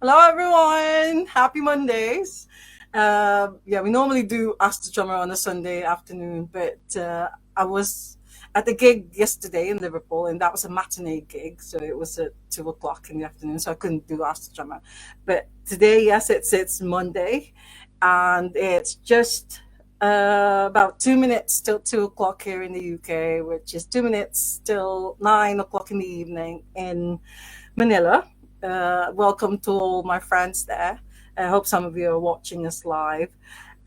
Hello, everyone. Happy Mondays. We normally do Ask the Drummer on a Sunday afternoon, but I was at the gig yesterday in Liverpool, and that was a matinee gig, so it was at 2 o'clock in the afternoon, so I couldn't do Ask the Drummer. But today, yes, it's Monday, and it's just about 2 minutes till 2 o'clock here in the UK, which is 2 minutes till 9 o'clock in the evening in Manila. Welcome to all my friends there. I hope some of you are watching us live.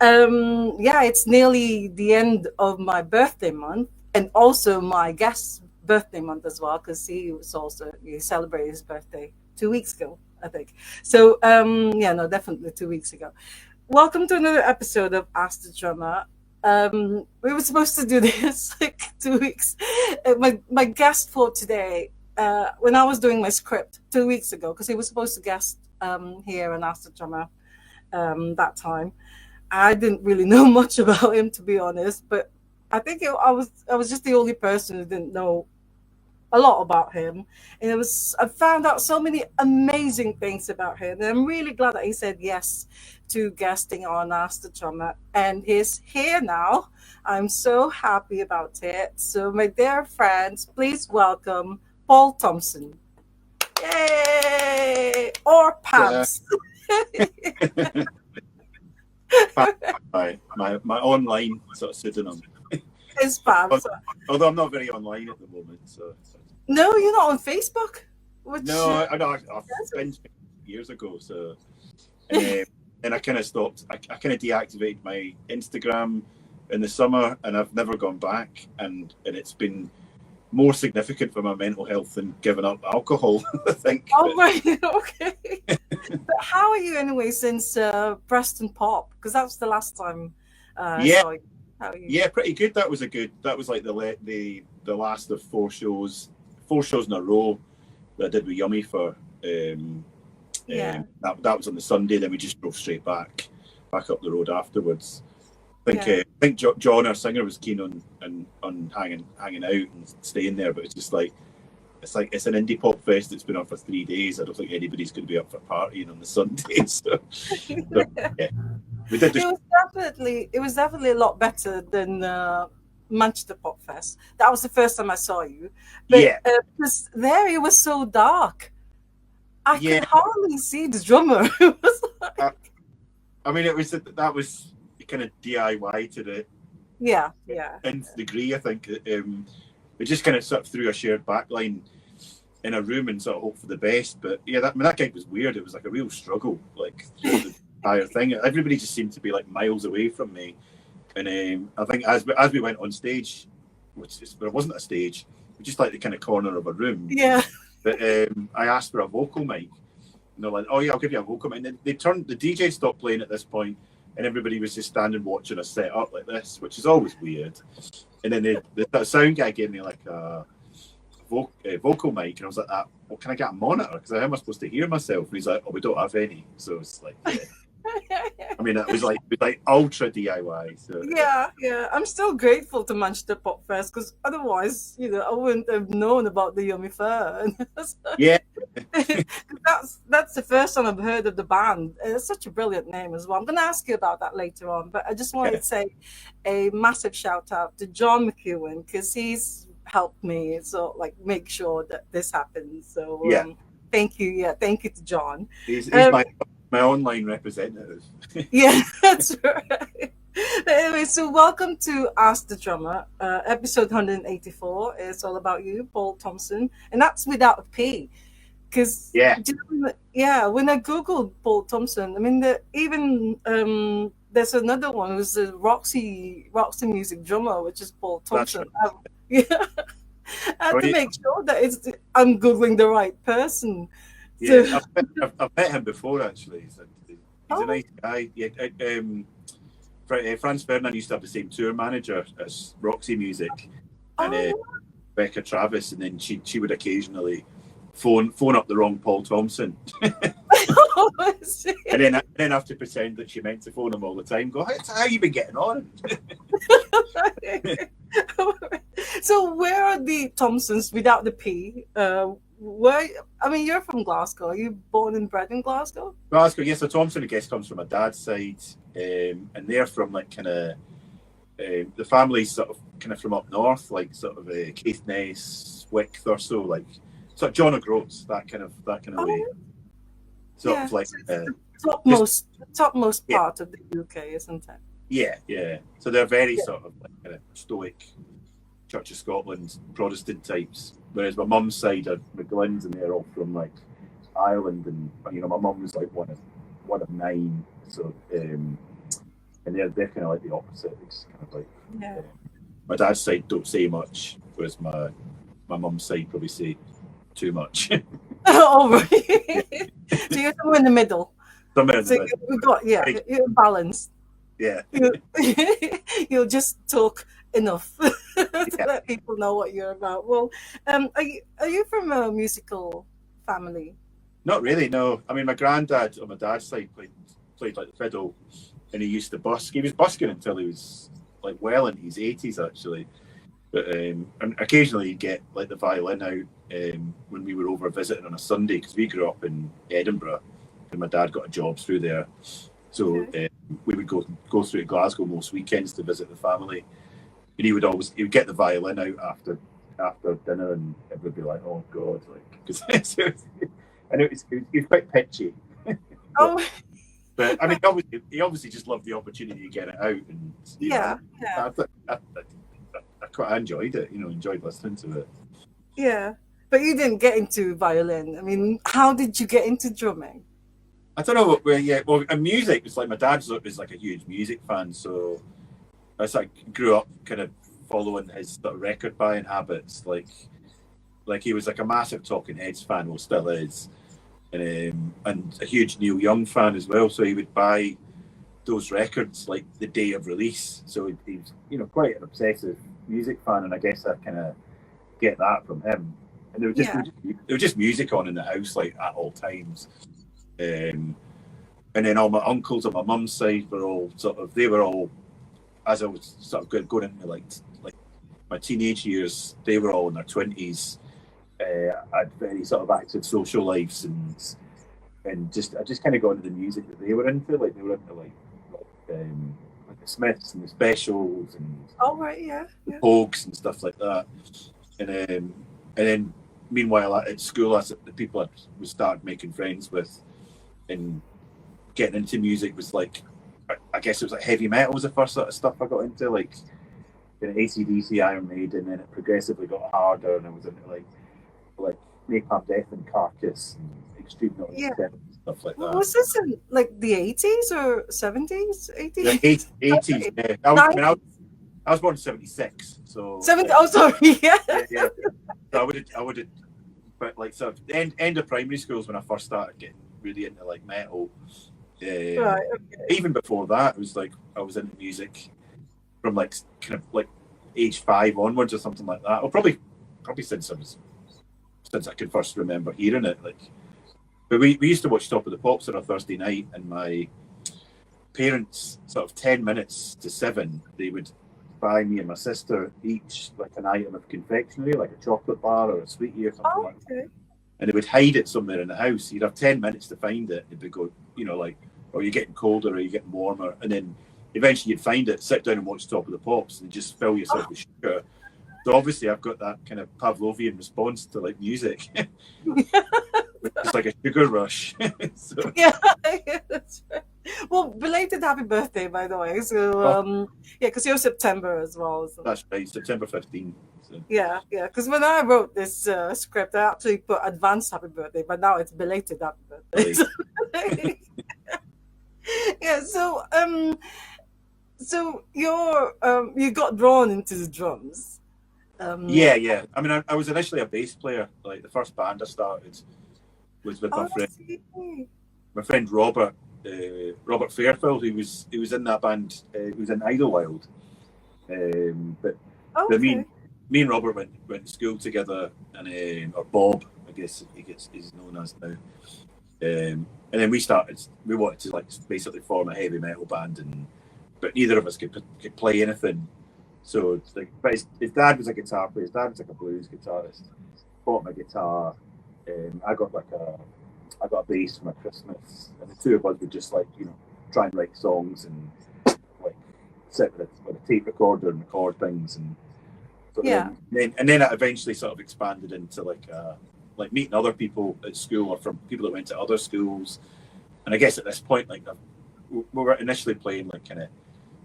It's nearly the end of my birthday month and also my guest's birthday month as well, because he celebrated his birthday 2 weeks ago, I think. So, definitely 2 weeks ago. Welcome to another episode of Ask the Drummer. We were supposed to do this like 2 weeks. My guest for today, when I was doing my script 2 weeks ago, because he was supposed to guest here and Ask the Drummer that time. I didn't really know much about him, to be honest, but I think I was just the only person who didn't know a lot about him, and I found out so many amazing things about him, and I'm really glad that he said yes to guesting on Ask the Drummer, and he's here now. I'm so happy about it. So, my dear friends, please welcome Paul Thomson. Yay! Or Pabs. my online sort of pseudonym. It's Pabs. Although I'm not very online at the moment, so. No, you're not on Facebook. No, I've been years ago, so and I kind of stopped. I kind of deactivated my Instagram in the summer, and I've never gone back. And it's been more significant for my mental health than giving up alcohol, I think. Oh, right, okay. But how are you anyway since Preston Pop? Because that was the last time I saw you. How are you? Yeah, pretty good. That was like the last of four shows in a row that I did with Yummy for. That was on the Sunday. Then we just drove straight back up the road afterwards. I think John, our singer, was keen on hanging out and staying there, but it's like it's an indie pop fest that's been on for 3 days. I don't think anybody's going to be up for partying on the Sunday. So yeah, we did. It was definitely a lot better than Manchester Pop Fest. That was the first time I saw you. But, because there it was so dark. I could hardly see the drummer. It was like... that was kind of DIY to the nth degree. I think we just kind of sort of threw a shared backline in a room and sort of hope for the best. But yeah, that gig was weird. It was like a real struggle, like the entire thing. Everybody just seemed to be like miles away from me. And I think as we went on stage, but it wasn't a stage, it was just like the kind of corner of a room. Yeah. But I asked for a vocal mic, and they're like, "Oh yeah, I'll give you a vocal mic." And then the DJ stopped playing at this point, and everybody was just standing watching us set up like this, which is always weird. And then the sound guy gave me like a vocal mic, and I was like, "Well, can I get a monitor? Because how am I supposed to hear myself?" And he's like, "Oh, we don't have any." So it's like, it was like ultra DIY. So Yeah. I'm still grateful to Manchester Pop Fest, because otherwise, I wouldn't have known about the Yummy Fur. Yeah. That's the first time I've heard of the band. It's such a brilliant name as well. I'm going to ask you about that later on, but I just wanted to say a massive shout out to John McEwen, because he's helped me make sure that this happens. So thank you. Yeah, thank you to John. He's my online representative. Yeah, that's right. But anyway, so welcome to Ask the Drummer, episode 184. It's all about you, Paul Thomson, and that's without a P. Because when I googled Paul Thomson, there's another one who's the Roxy Music drummer, which is Paul Thomson. I had to make sure that I'm googling the right person. Yeah, I've met him before actually. He's a nice guy. Yeah, Franz Ferdinand used to have the same tour manager as Roxy Music, and Becca Travis, and then she would occasionally phone up the wrong Paul Thomson, and then have to pretend that she meant to phone him all the time. Go, how you been getting on? So where are the Thompsons without the P? where? I mean, you're from Glasgow. Are you born and bred in Glasgow? Glasgow, yes. So Thomson, I guess, comes from my dad's side, and they're from like kind of the family's sort of kind of from up north, like sort of Caithness, Wick, Thurso, like sort of John O'Groats, that kind of way. Oh, Sort yeah. of like So it's the just topmost yeah, part of the UK, isn't it? yeah. So they're very Yeah. sort of like kind of stoic Church of Scotland Protestant types. Whereas my mum's side are McGlynn's, and they're all from like Ireland, and my mum was like one of nine, so and they're kind of like the opposite. It's kind of like Yeah. my dad's side don't say much, whereas my mum's side probably say too much. Oh, Yeah, right. So you're somewhere in the middle. somewhere in the So middle. you got, yeah, Right. you're balanced. Yeah, You, you'll just talk enough to yeah. let people know what you're about. Well, are you from a musical family? Not really. No, I mean my granddad on my dad's side played like the fiddle, and he used to busk. He was busking until he was like well into his 80s actually. But and occasionally he'd get like the violin out when we were over visiting on a Sunday, because we grew up in Edinburgh, and my dad got a job through there. So Okay. we would go through to Glasgow most weekends to visit the family, and he would get the violin out after dinner, and everyone would be like, "Oh God!" Like, because and it was quite pitchy, but Oh, I mean, he obviously just loved the opportunity to get it out, and yeah, yeah, I quite enjoyed it. Enjoyed listening to it. yeah. But you didn't get into violin. I mean, how did you get into drumming? I don't know what. Well, yeah. Well, and music was like my dad was like a huge music fan, so I sort of grew up kind of following his sort of record buying habits. Like he was like a massive Talking Heads fan, well still is, and a huge Neil Young fan as well. So he would buy those records like the day of release. So he's quite an obsessive music fan, and I guess I kind of get that from him. And Yeah, there was just music on in the house like at all times. Um, and then all my uncles on my mum's side they were all, as I was sort of going into like my teenage years, they were all in their 20s. Had very sort of active social lives, and I just kind of got into the music that they were into. Like they were into like the Smiths and the Specials and all right, yeah, the yeah. Pogues and stuff like that. And then meanwhile at school, the people I was started making friends with and getting into music was like, I guess it was like heavy metal was the first sort of stuff I got into, like AC/DC, Iron Maiden, and then it progressively got harder, and I was into like Napalm Death and Carcass and Extreme Noise Yeah. and stuff like that. Was this in like the 80s or 70s, The 80s? 80s, Okay. yeah. I mean, 90s. I was born in '76, so 70, oh, sorry. Yeah. yeah. So I would have, but like sort of end of primary schools when I first started getting really into like metal. Um, Right. Okay. Even before that, it was like I was into music from like kind of like age 5 onwards or something like that. Or probably since I could first remember hearing it. Like, but we used to watch Top of the Pops on a Thursday night, and my parents, sort of 10 minutes to 7, they would buy me and my sister each like an item of confectionery, like a chocolate bar or a sweetie or something Oh, like that. okay. And they would hide it somewhere in the house. You'd have 10 minutes to find it. They'd go, like, oh, you're getting colder or you're getting warmer. And then eventually you'd find it, sit down and watch Top of the Pops and just fill yourself with sugar. So obviously I've got that kind of Pavlovian response to like music. It's like a sugar rush. So, Yeah, yeah, that's right. Well, belated happy birthday, by the way. So, oh, yeah, because you're September as well, isn't it? that's right, September 15th. So. Yeah, yeah. Because when I wrote this script, I actually put advanced happy birthday, but now it's belated happy birthday. Really. Yeah. So you got drawn into the drums. Um, Yeah. I mean, I was initially a bass player. Like the first band I started was with oh, I see. my friend Robert, Robert Fairfield. He was in that band. He was in Idlewild. But Okay. me and Robert went to school together, and or Bob, I guess he's known as now. And then we wanted to like basically form a heavy metal band, but neither of us could play anything. So it's like, but his dad was a guitar player. His dad was like a blues guitarist. Bought my guitar, I got a bass for my Christmas, and the two of us would just try and write songs and like sit with a tape recorder and record things, and so then it eventually sort of expanded into like meeting other people at school or from people that went to other schools. And I guess at this point, we were initially playing kind of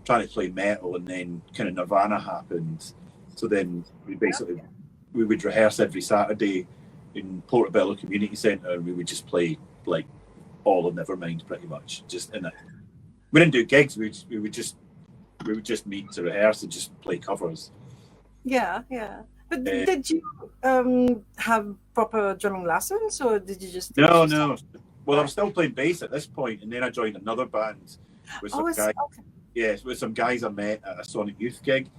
trying to play metal, and then kind of Nirvana happened. So then we would rehearse every Saturday in Portobello Community Centre, and we would just play like all of Nevermind pretty much. Just in it, we didn't do gigs. We would just meet to rehearse and just play covers. Yeah. But did you have proper drumming lessons, or did you just? No. Well, I was still playing bass at this point, and then I joined another band with some guys. Okay. Yeah, with some guys I met at a Sonic Youth gig,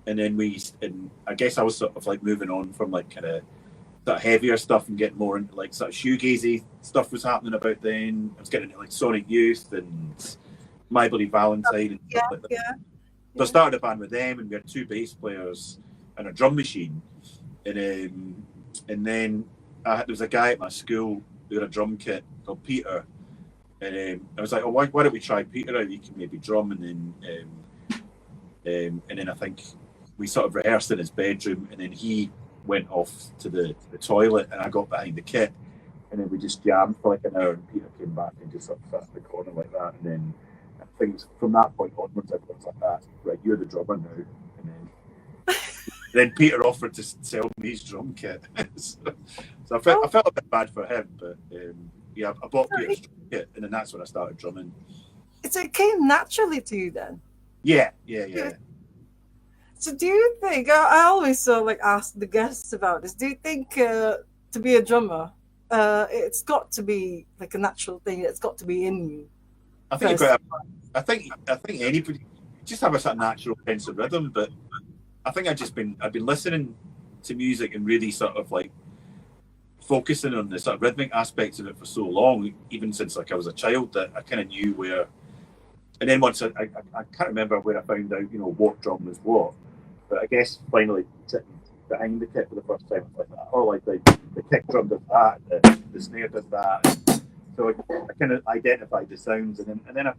and then I guess I was sort of like moving on from like kind of that heavier stuff and getting more into like sort of shoegazy stuff was happening about then. I was getting into like Sonic Youth and My Bloody Valentine and stuff like that. Yeah. So I started a band with them, and we had two bass players and a drum machine, and then there was a guy at my school who had a drum kit called Peter, and I was like, oh, why don't we try Peter out? He can maybe drum, and then I think we sort of rehearsed in his bedroom, and then he went off to the toilet, and I got behind the kit, and then we just jammed for like an hour, and Peter came back and just sort of sat in the corner like that, and then things from that point onwards, everyone's like, that right, you're the drummer now, and then Peter offered to sell me his drum kit. so I felt a bit bad for him, but I bought Peter's drum kit, and then that's when I started drumming. So it came naturally to you then? Yeah. So do you think, I always ask the guests about this, do you think to be a drummer, it's got to be like a natural thing, it's got to be in you? I think anybody just have a sort of natural sense of rhythm, but I think I've been listening to music and really sort of like focusing on the sort of rhythmic aspects of it for so long, even since like I was a child, that I kind of knew where. And then once I can't remember where I found out, what drum was what, but I guess finally sitting behind the kit for the first time, I was like, oh, like the kick drum does that, the snare does that. So I kind of identified the sounds, and then I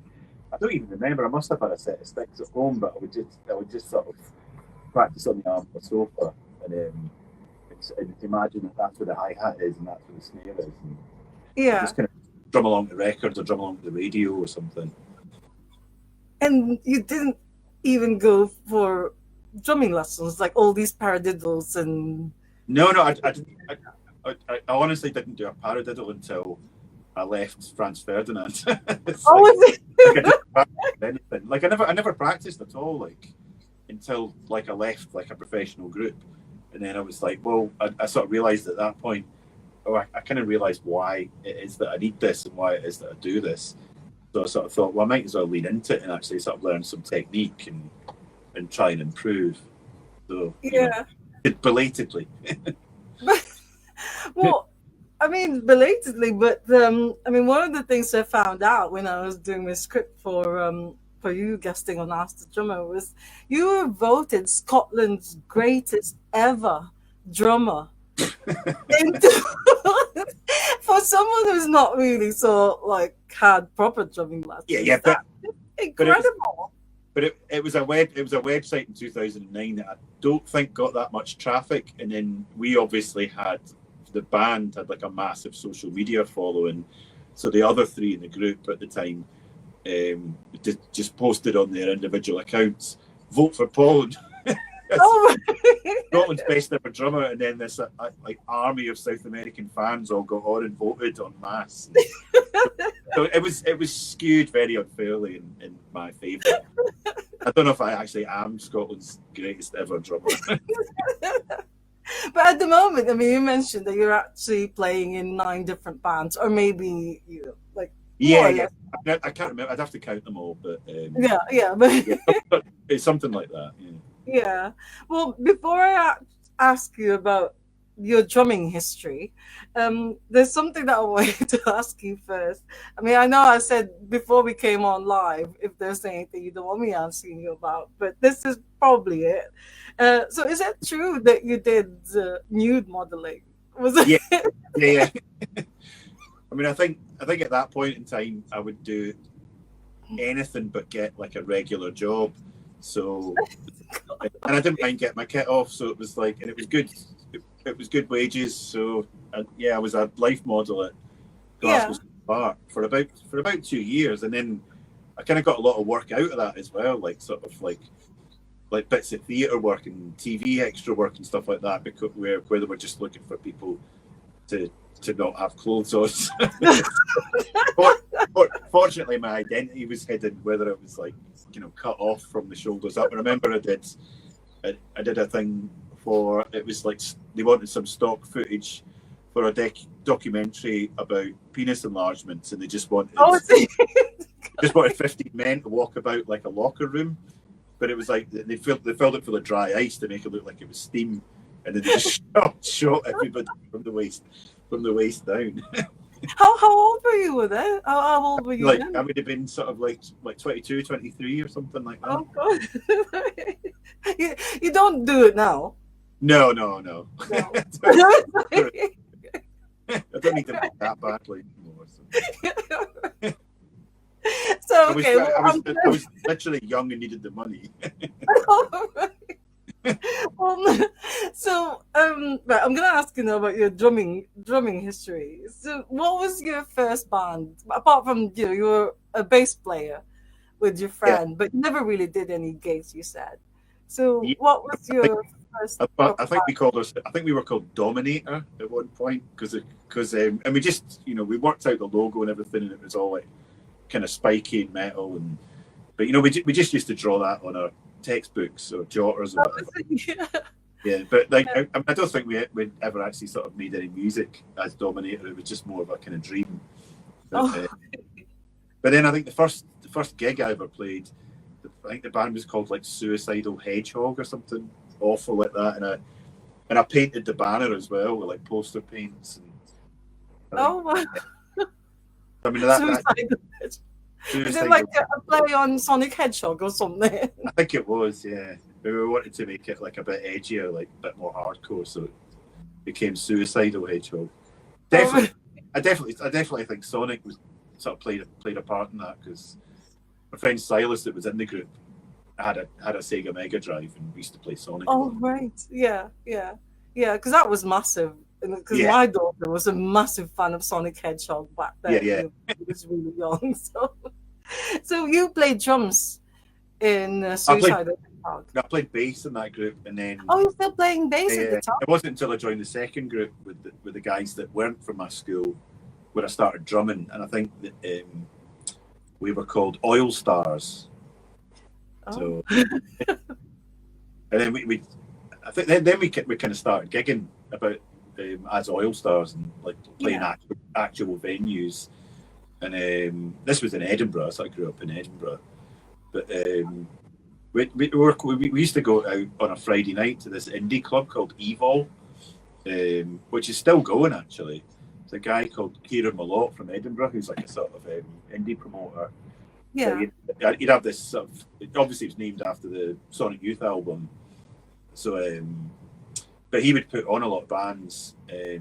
don't even remember. I must have had a set of sticks at home, but I would just sort of practice on the arm of the sofa, and imagine that that's where the hi hat is and that's where the snare is, and just kind of drum along the records or drum along the radio or something. And you didn't even go for drumming lessons, like all these paradiddles and. No, I honestly didn't do a paradiddle until I left Franz Ferdinand. Was it? Anything. Like I never practiced at all, like until like I left like a professional group, and then I was like, well, I sort of realised at that point, I kind of realised why it is that I need this and why it is that I do this. So I sort of thought, well, I might as well lean into it and actually sort of learn some technique and try and improve. So belatedly. Well, I mean, belatedly, but I mean, one of the things I found out when I was doing my script for you guesting on Ask the Drummer was you were voted Scotland's greatest ever drummer. For someone who's not really had proper drumming lessons. Yeah, that's incredible. But it was a website in 2009 that I don't think got that much traffic, and then the band had like a massive social media following, so the other three in the group at the time just posted on their individual accounts, vote for Poland. Scotland's best ever drummer, and then this like army of South American fans all got on and voted en masse. So it was skewed very unfairly in my favour. I don't know if I actually am Scotland's greatest ever drummer. But at the moment, I mean, you mentioned that you're actually playing in 9 different bands, or maybe Yeah. I can't remember. I'd have to count them all, but but it's something like that. Yeah. Well, before I ask you about your drumming history, there's something that I wanted to ask you first. I mean, I know I said before we came on live, if there's anything you don't want me asking you about, but this is probably it. So is it true that you did nude modeling Was it? Yeah. I mean, I think at that point in time, I would do anything but get like a regular job. So, and I didn't mind getting my kit off. So it was like, and it was good. It was good wages. So I was a life model at Glasgow Park for about 2 years, and then I kind of got a lot of work out of that as well, like sort of like bits of theatre work and TV extra work and stuff like that, because where they were just looking for people to not have clothes on. Fortunately, my identity was hidden, whether it was like, you know, cut off from the shoulders up. I remember I did a thing for, it was like they wanted some stock footage for a documentary about penis enlargements, and they just wanted 15 men to walk about like a locker room, but it was like they filled it full of dry ice to make it look like it was steam, and then they just shot everybody from the waist down. How old were you with it? How old were you? Like then? I would have been sort of like 22, 23 or something like that. Oh God. you don't do it now. No. I don't need to make that badly anymore. So okay, I was literally young and needed the money. So right, I'm gonna ask you now about your drumming history. So what was your first band, apart from you were a bass player with your friend, but you never really did any gigs, you said. So what was your first? I think we were called Dominator at one point, because and we just, you know, we worked out the logo and everything, and it was all like kind of spiky and metal, but you know, we just used to draw that on our textbooks or jotters or whatever. But like I don't think we ever actually sort of made any music as Dominator. It was just more of a kind of dream. But then I think the first gig I ever played, I think the band was called like Suicidal Hedgehog or something awful like that, and I painted the banner as well with like poster paints. I mean, is it like a play on Sonic Hedgehog or something? I think it was, yeah. We wanted to make it like a bit edgier, like a bit more hardcore, so it became Suicidal Hedgehog. I definitely think Sonic was sort of played a part in that, because my friend Silas that was in the group had a Sega Mega Drive, and we used to play Sonic. Oh right, yeah, because that was massive. Because my daughter was a massive fan of Sonic Hedgehog back then. Yeah. He was really young. So you played drums in Suicidal Hedgehog. I played bass in that group, and then. Oh, you're still playing bass at the time? It wasn't until I joined the second group with the guys that weren't from my school where I started drumming, and I think that we were called Oil Stars. So, and then I think then we kind of started gigging about. As Oil Stars, and like playing actual venues, and this was in Edinburgh, so I grew up in Edinburgh. But we used to go out on a Friday night to this indie club called Evol, which is still going actually. It's a guy called Kieran Malott from Edinburgh who's like a sort of indie promoter. Yeah, he'd have this sort of. Obviously, it's named after the Sonic Youth album, so. But he would put on a lot of bands. I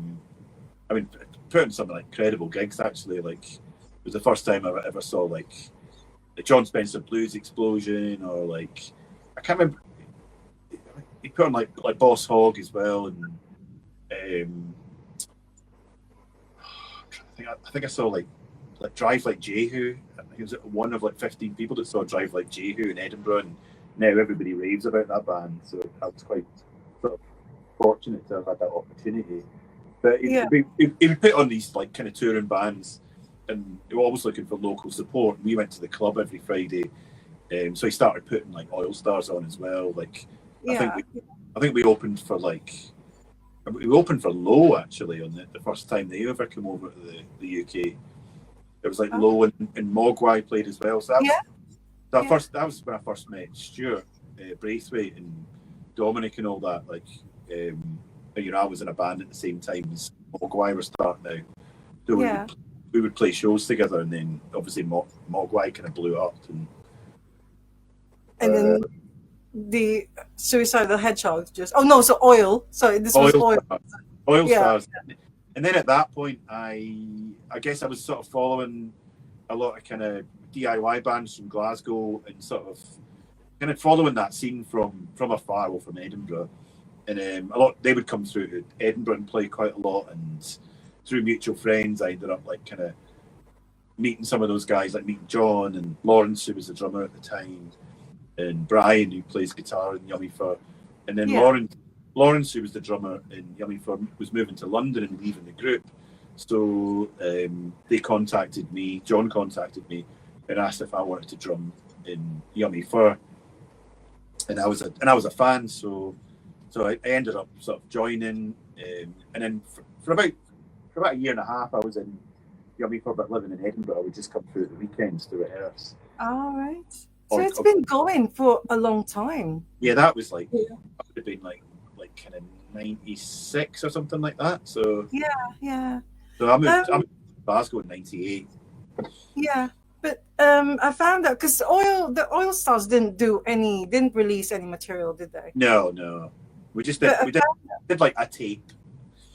mean, put on some like incredible gigs actually. Like, it was the first time I ever saw like the John Spencer Blues Explosion, or like I can't remember. He put on like Boss Hogg as well, and I think I saw like Drive Like Jehu. I think he was one of like 15 people that saw Drive Like Jehu in Edinburgh, and now everybody raves about that band. So I was quite sort of fortunate to have had that opportunity. But he would put on these like kind of touring bands, and they were always looking for local support. We went to the club every Friday, so he started putting like Oil Stars on as well. Like I think we opened for Low actually on the first time they ever came over to the UK. It was like Low and Mogwai played as well. So that was when I first met Stuart Braithwaite and Dominic and all that. Like. You know, I was in a band at the same time as Mogwai were starting out. So we would play shows together, and then obviously Mogwai kind of blew up. And then the Suicidal Hedgehog so Oil. Sorry, this was Oil. Oil Yeah. Stars. And then at that point, I guess I was sort of following a lot of kind of DIY bands from Glasgow and sort of kind of following that scene from afar, or from Edinburgh. And a lot, they would come through to Edinburgh and play quite a lot. And through mutual friends, I ended up like kind of meeting some of those guys, like meeting John and Lawrence, who was the drummer at the time, and Brian, who plays guitar in Yummy Fur. And then Lawrence, who was the drummer in Yummy Fur, was moving to London and leaving the group. So they contacted me, John contacted me, and asked if I wanted to drum in Yummy Fur. And I was a fan, so I ended up sort of joining. And then for about a year and a half, I was in Yummy Fur, but living in Edinburgh. I would just come through at the weekends to rehearse. All right. So it's been going for a long time. Yeah, that was like, that would have been like kind of 96 or something like that. So yeah. So I moved to Glasgow in 98. Yeah, but I found out because the Oil Stars didn't release any material, did they? No. We just did like a tape.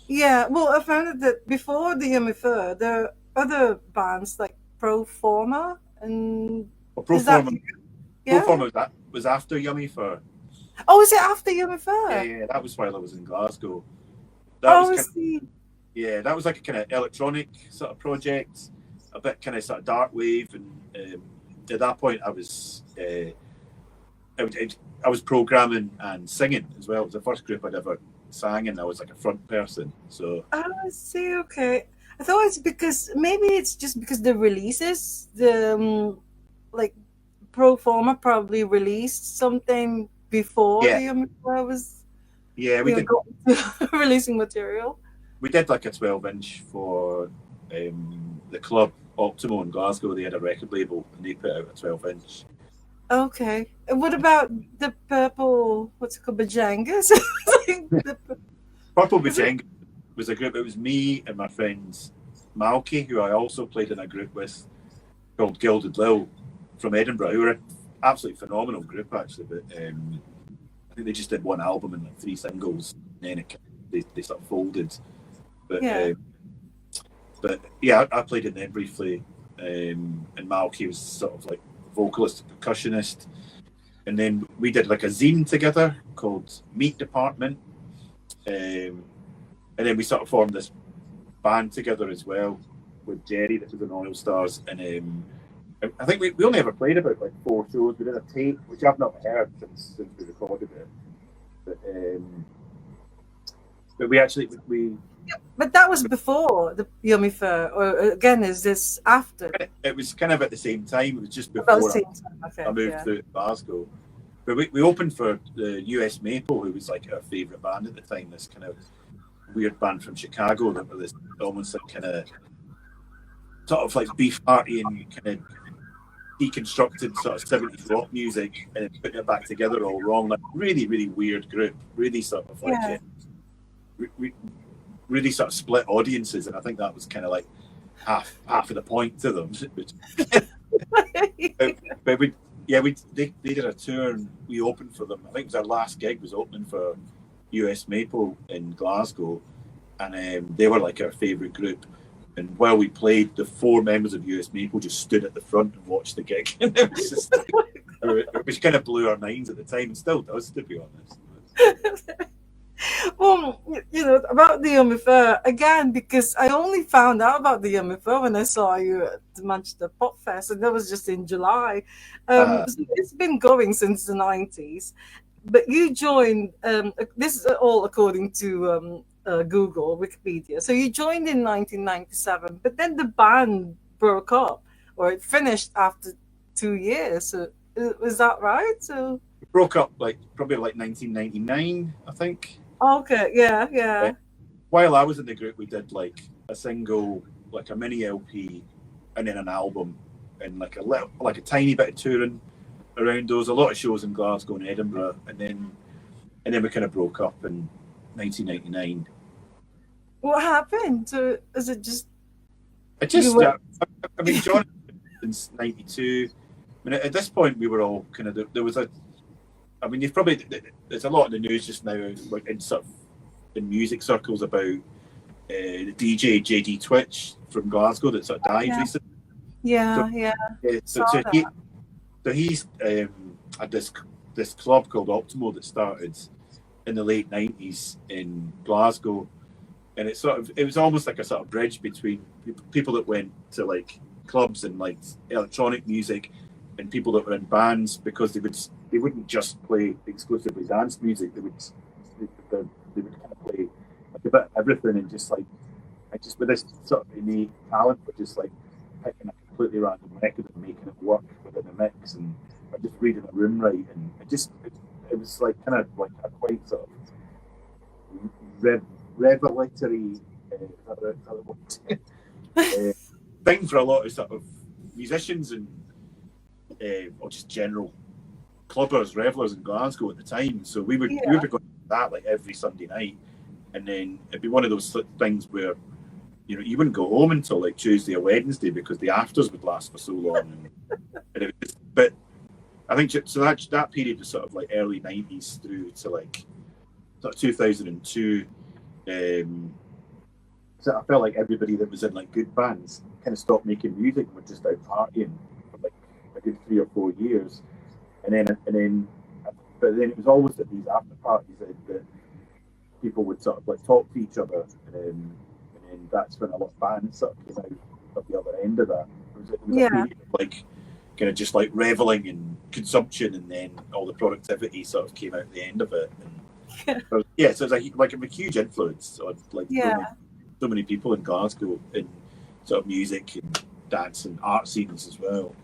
Yeah, well, I found out that before the Yummy Fur, there are other bands like Pro Forma and. Pro Forma was after Yummy Fur. Oh, is it after Yummy Fur? Yeah, that was while I was in Glasgow. That was like a kind of electronic sort of project, a bit kind of sort of dark wave, and at that point I was programming and singing as well. It was the first group I'd ever sang, and I was like a front person. So I see. Okay, I thought it's just because the releases, like Pro Forma probably released something before the Yummy Fur was. Yeah, we did releasing material. We did like a 12-inch for the club Optimo in Glasgow. They had a record label and they put out a 12-inch. Okay. And what about the Purple, what's it called, Bajangas? Purple Bajangas was a group. It was me and my friends Malky, who I also played in a group with called Gilded Lil from Edinburgh, who were an absolutely phenomenal group actually. But I think they just did one album and like 3 singles, and then they sort of folded. But I played in them briefly, and Malky was sort of like vocalist, percussionist, and then we did like a zine together called Meat Department, and then we sort of formed this band together as well with Jerry that was in Oil Stars, and I think we only ever played about like 4 shows. We did a tape which I've not heard since we recorded it, but we. But that was before the Yummy Fur, or again, is this after? It was kind of at the same time. It was just before I moved to Glasgow. But we opened for the US Maple, who was like our favourite band at the time. This kind of weird band from Chicago that were this almost like kind of sort of like beef party and kind of deconstructed sort of 70s rock music and putting it back together all wrong. Like really, really weird group. Really sort of like really sort of split audiences, and I think that was kind of like half of the point to them. but they did a tour and we opened for them. I think it was our last gig was opening for US Maple in Glasgow, and they were like our favourite group. And while we played, the 4 members of US Maple just stood at the front and watched the gig. Which kind of blew our minds at the time, and still does, to be honest. Well, about the Yummy Fur, again, because I only found out about the Yummy Fur when I saw you at the Manchester Pop Fest, and that was just in July. So it's been going since the 90s. But you joined, this is all according to Google, Wikipedia. So you joined in 1997, but then the band broke up, or it finished after 2 years. So is that right? So it broke up probably 1999, I think. Okay, yeah. While I was in the group, we did like a single, like a mini LP, and then an album, and like a tiny bit of touring around those. A lot of shows in Glasgow and Edinburgh, and then we kind of broke up in 1999. What happened? So is it just? I mean, John since '92. I mean, at this point, we were all kind of there was a. I mean, there's a lot in the news just now in sort of in music circles about the DJ JD Twitch from Glasgow that sort of died recently. Yeah, So he's had this club called Optimo that started in the late 90s in Glasgow, and it was almost like a sort of bridge between people that went to like clubs and like electronic music and people that were in bands, because they wouldn't just play exclusively dance music. They would kind of play like a bit of everything, and just with this sort of innate talent for just like picking a completely random record and making it work within a mix, and just reading a room right, and it was like kind of like a quite sort of revelatory thing for a lot of sort of musicians and or just general clubbers, revelers in Glasgow at the time. So we would be going to that like every Sunday night, and then it'd be one of those things where you wouldn't go home until like Tuesday or Wednesday because the afters would last for so long. And it was but I think so that period was sort of like early 90s through to like sort of 2002. So I felt like everybody that was in like good bands kind of stopped making music and were just out partying for like a good 3 or 4 years, but then it was always at these after parties that people would sort of like talk to each other, and then that's when a lot of bands sort of came out of the other end of that. It was a period of like kind of just like reveling and consumption, and then all the productivity sort of came out at the end of it. And so it was like a huge influence on like so many people in Glasgow in sort of music and dance and art scenes as well.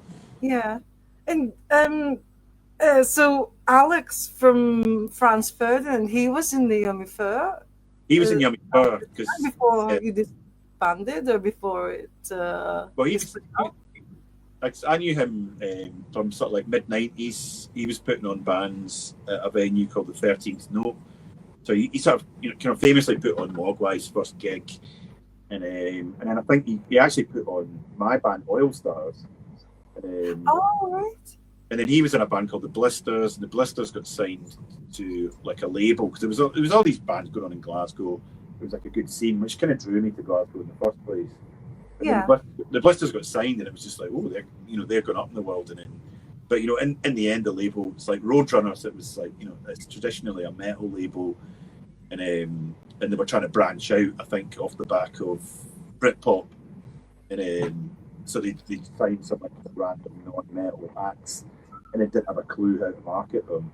Yeah, and so Alex from Franz Ferdinand, he was in the Yummy Fur. He was in Yummy Fur before you disbanded, or before it. Well, I knew him from sort of like mid-90s. He was putting on bands at a venue called the 13th Note. So he sort of kind of famously put on Mogwai's first gig, and then I think he actually put on my band Oil Stars. Right. And then he was in a band called the Blisters, and the Blisters got signed to like a label because there was all these bands going on in Glasgow. It was like a good scene, which kind of drew me to Glasgow in the first place. And the Blisters got signed, and it was just like, oh, they're going up in the world, and then. But in the end, the label was like Roadrunners. It was like it's traditionally a metal label, and they were trying to branch out. I think off the back of Britpop, and so they signed some like random non-metal acts, and they didn't have a clue how to market them.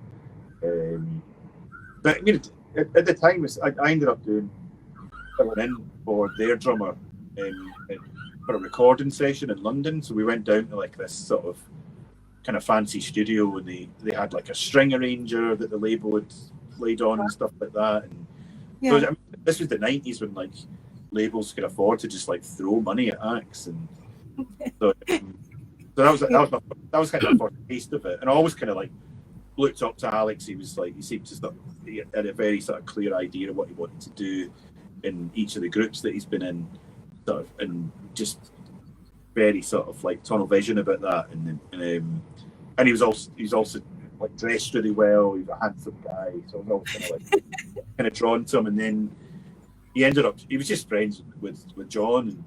But at the time, I ended up filling in for their drummer for a recording session in London. So we went down to like this sort of kind of fancy studio, and they had like a string arranger that the label had laid on and stuff like that. And so this was the 90s when like labels could afford to just like throw money at acts, and so that was kind of my first taste of it. And I always kind of like looked up to Alex. He seemed to he had a very sort of clear idea of what he wanted to do in each of the groups that he's been in, sort of, and just very sort of like tunnel vision about that. And he was also like dressed really well. He was a handsome guy, so I was always kind of drawn to him. And then he was just friends with John, and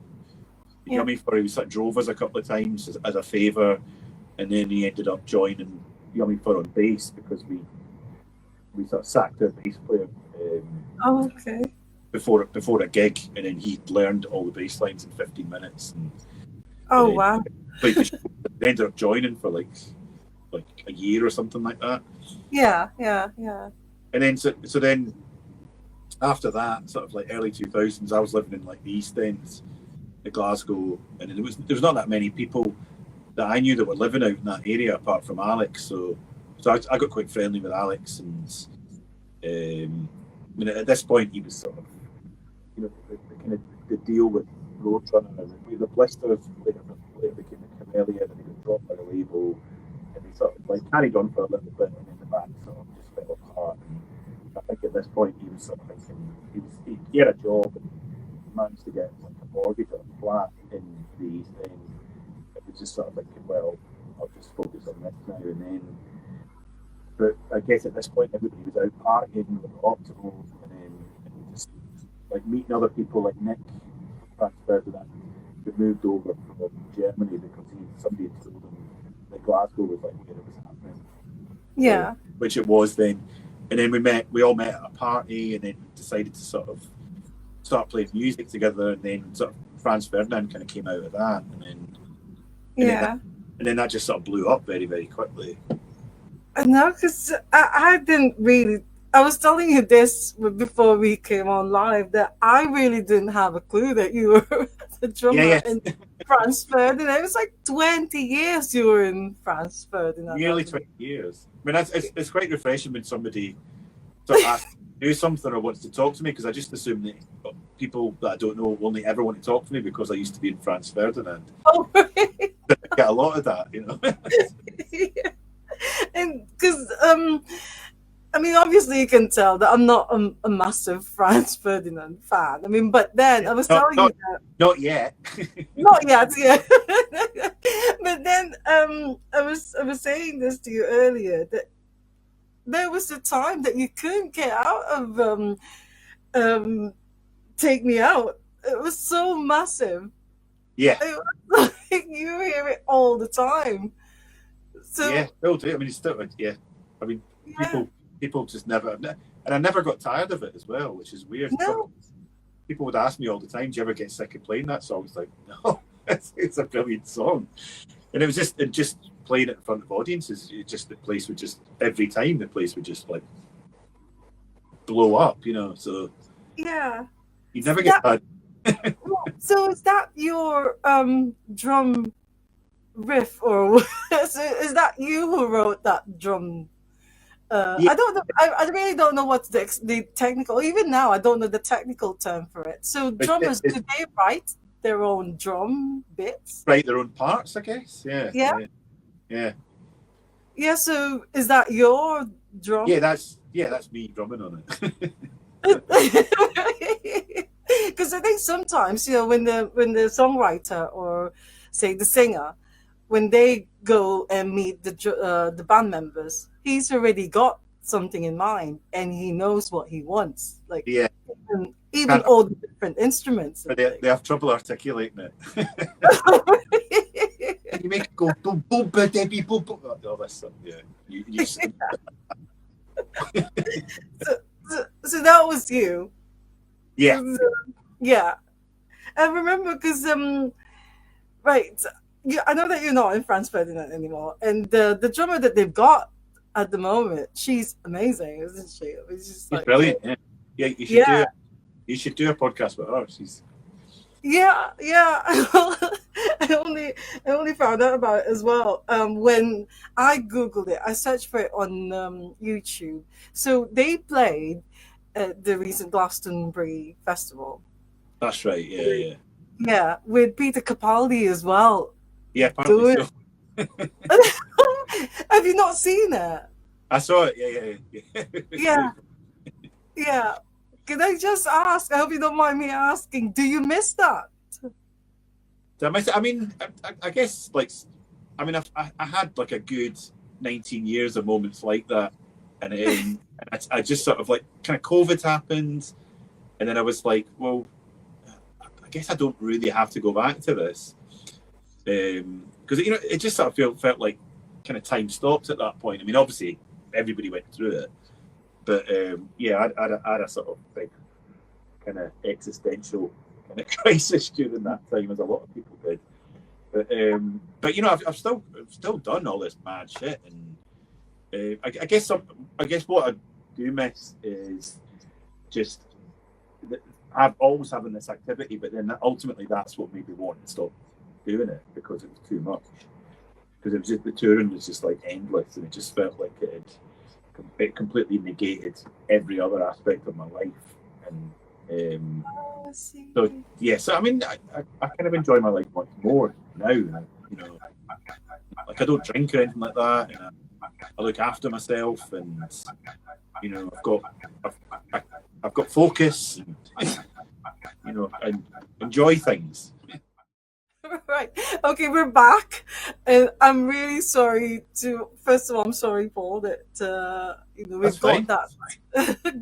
Yummy Fur. He sort of drove us a couple of times as a favour, and then he ended up joining Yummy Fur on bass because we sort of sacked our bass player. Before a gig, and then he learned all the bass lines in 15 minutes. Wow! They ended up joining for like a year or something like that. Yeah. And then so then after that, sort of like early 2000s, I was living in like the East End of Glasgow, and there was not that many people that I knew that were living out in that area apart from Alex. So I got quite friendly with Alex, and at this point he was sort of the deal with Roadrunner and the Blisters later became a chameleon, and they got dropped by the label, and they sort of like carried on for a little bit, and then the band sort of just fell apart. And I think at this point he was sort of thinking he had a job and managed to get like a mortgage on a flat in the East End. It was just sort of thinking, well, I'll just focus on this now and then. But I guess at this point everybody was out partying with Optimal, and like meeting other people like Nick transferred to that, who moved over from Germany because somebody had told him that Glasgow was like where it was happening. Yeah. Which it was then. And then we all met at a party and then decided to sort of start playing music together, and then sort of Franz Ferdinand kind of came out of that, and then that just sort of blew up very, very quickly. No, because I didn't really. I was telling you this before we came on live that I really didn't have a clue that you were the drummer in Franz Ferdinand. It was like 20 years you were in Franz Ferdinand. Nearly 20 years. I mean, it's quite refreshing when somebody sort of asks do something or wants to talk to me, because I just assume that people that I don't know only ever want to talk to me because I used to be in Franz Ferdinand. Oh, really? I get a lot of that, you know. Yeah. And because I mean, obviously you can tell that I'm not a massive Franz Ferdinand fan. I mean, but then I was telling you that not yet. Not yet, yeah. But then I was saying this to you earlier that there was a time that you couldn't get out of Take Me Out. It was so massive. Yeah. It was like you hear it all the time. So yeah, still do. I mean, it's still I mean, people just never, and I never got tired of it as well, which is weird. No. People would ask me all the time, "Do you ever get sick of playing that song?" It's like, no, it's a brilliant song, and it was just playing it in front of audiences. It just the place would just every time the place would just like blow up, you know. So yeah, you never get tired. So is that your drum riff, or is that you who wrote that drum? I don't know. I really don't know what's the technical. Even now, I don't know the technical term for it. So drummers, do they write their own drum bits? Write their own parts, I guess. Yeah. So is that your drum? Yeah, that's me drumming on it. Because I think sometimes, you know, when the songwriter or say the singer, when they go and meet the band members, he's already got something in mind and he knows what he wants. Like even all the different instruments. But they have trouble articulating it. You make it go boom boom boom boom boom boom. All this stuff. Yeah. So that was you. Yeah. Yeah. I remember because right. I know that you're not in Franz Ferdinand anymore, and the drummer that they've got at the moment, she's amazing, isn't she? It's just she's brilliant. Yeah, you should do a podcast with her. She's I only found out about it as well when I googled it. I searched for it on YouTube. So they played at the recent Glastonbury festival. That's right. Yeah. Yeah, with Peter Capaldi as well. Yeah, apparently so. Have you not seen it? I saw it. Yeah. Yeah. Can I just ask? I hope you don't mind me asking. Do you miss that? Do I miss it? I mean, I guess like, I mean, I had like a good 19 years of moments like that, and I just sort of like kind of COVID happened, and then I was like, well, I guess I don't really have to go back to this. Because you know, it just sort of felt like kind of time stopped at that point. I mean, obviously everybody went through it, but I had a sort of big kind of existential kind of crisis during that time, as a lot of people did. But you know, I've still done all this mad shit, and I guess what I do miss is just I've always having this activity, but then ultimately that's what made me want to stop doing it, because it was too much. Because it was just the touring was just like endless, and it just felt like it completely negated every other aspect of my life. And so I mean, I kind of enjoy my life much more now. You know, like I don't drink or anything like that, and I look after myself, and you know, I've got focus, and you know, I enjoy things. Right. Okay, we're back, and I'm really sorry to. First of all, I'm sorry, Paul, that That's we've got fine. that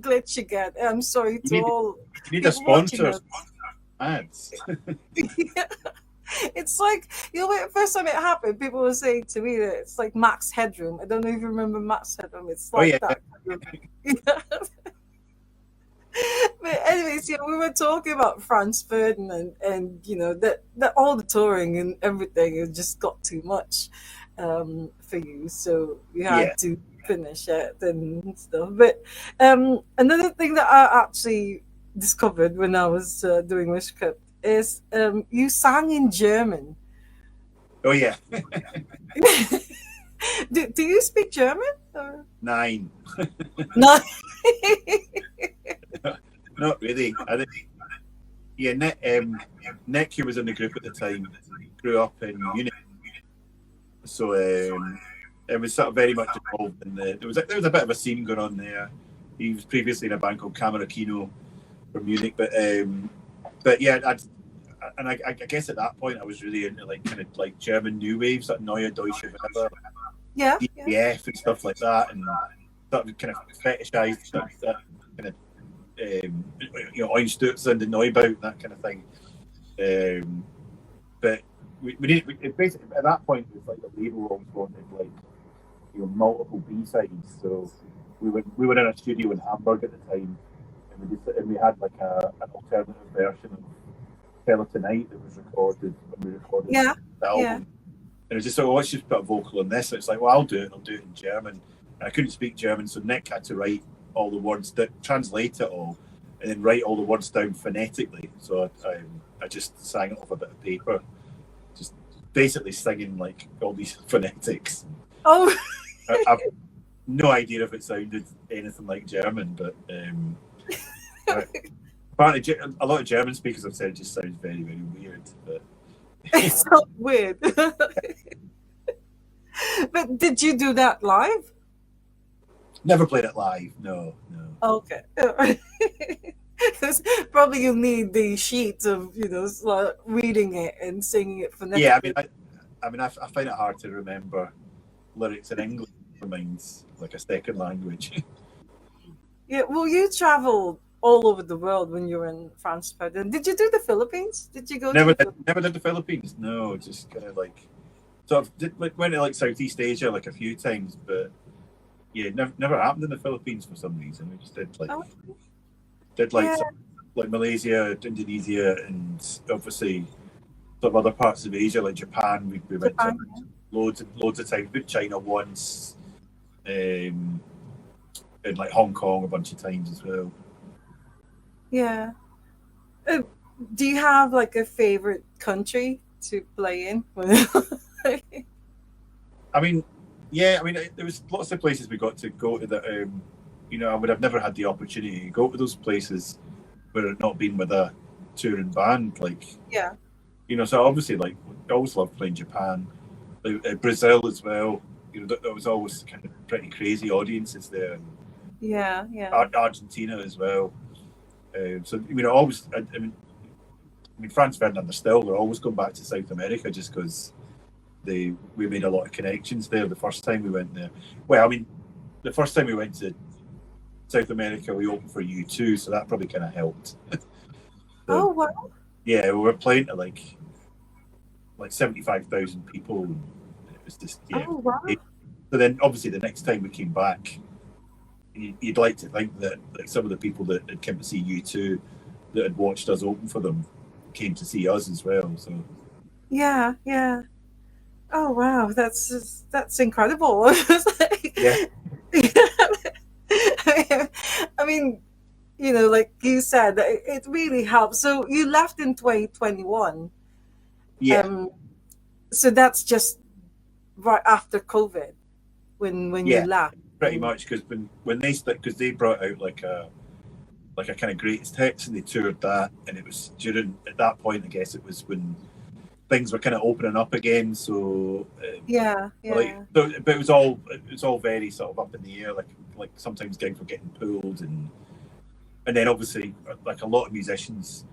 glitch again. And I'm sorry You to need all you need a people watching sponsor us. ads. It's like when the first time it happened, people were saying to me that it's like Max Headroom. I don't know if you remember Max Headroom. It's Oh like yeah, that. But anyways, we were talking about Franz Ferdinand, and that all the touring and everything, it just got too much for you, so you yeah, had to finish it and stuff. But another thing that I actually discovered when I was doing my script is you sang in German. oh yeah. Do you speak German? Or? 9. No. Not really. I think, yeah, Nick, who was in the group at the time, grew up in Munich, so it was sort of very much involved in there was a bit of a scene going on there. He was previously in a band called Kino from Munich, but yeah, I guess at that point I was really into like kind of like German new waves, like Neue Deutsche Welle, Yeah, yeah. DPF and stuff like that, and sort of kind of fetishized that kind of Einstürzen and Neubau, that kind of thing. But it basically at that point it was like the label always wanted like multiple B-sides. So we were in a studio in Hamburg at the time, and we had like an alternative version of Tell Tonight that was recorded when we recorded Yeah, the yeah. album. And it was just like, let's just put a vocal on this. And it's like, well, I'll do it. I'll do it in German. And I couldn't speak German, so Nick had to write all the words, translate it all, and then write all the words down phonetically. So I just sang it off a bit of paper, just basically singing like all these phonetics. Oh. I've no idea if it sounded anything like German, but apparently a lot of German speakers have said it just sounds very, very weird. But It's so weird. But did you do that live? never played it live. No, no. Okay. Because probably you need the sheets of reading it and singing it Yeah, phonetically. I find it hard to remember lyrics in English for mine's like a second language. Yeah. Well, you traveled all over the world when you were in France. Pardon. Did you do the Philippines? Did you go to the Philippines? Never did the Philippines. No, just kind of like sort of went to like Southeast Asia like a few times, but yeah, never happened in the Philippines for some reason. We just Oh, did like yeah. some, like Malaysia, Indonesia, and obviously some other parts of Asia like Japan. We went to Japan. loads of times. Been China once, and like Hong Kong a bunch of times as well. Yeah. Uh, do you have like a favorite country to play in? I mean, yeah, I mean, there was lots of places we got to go to that. I would have never had the opportunity to go to those places where it not been with a touring band. Like, Yeah. so obviously, like, I always loved playing Japan, Brazil as well. There was always kind of pretty crazy audiences there. And Yeah. Yeah. Argentina as well. So always. I mean, Franz Ferdinand are still. They're always going back to South America just because we made a lot of connections there the first time we went there. Well, I mean, the first time we went to South America, we opened for U2, so that probably kind of helped. Oh So, wow. yeah, we were playing to like 75,000 people. And it was just Oh wow. So then, obviously, the next time we came back, you'd like to think that like some of the people that had come to see U2 that had watched us open for them came to see us as well. So Yeah. Yeah. Oh wow. That's incredible. It's yeah, I mean, like you said, it really helps. So you left in 2021. yeah, Um, so that's just right after COVID when you yeah, left. pretty And much because when because they brought out like a kind of greatest hits and they toured that, and it was during at that point I guess it was when things were kind of opening up again. So yeah, like, yeah, but it was all very sort of up in the air. Like sometimes gigs were getting pulled, and then obviously like a lot of musicians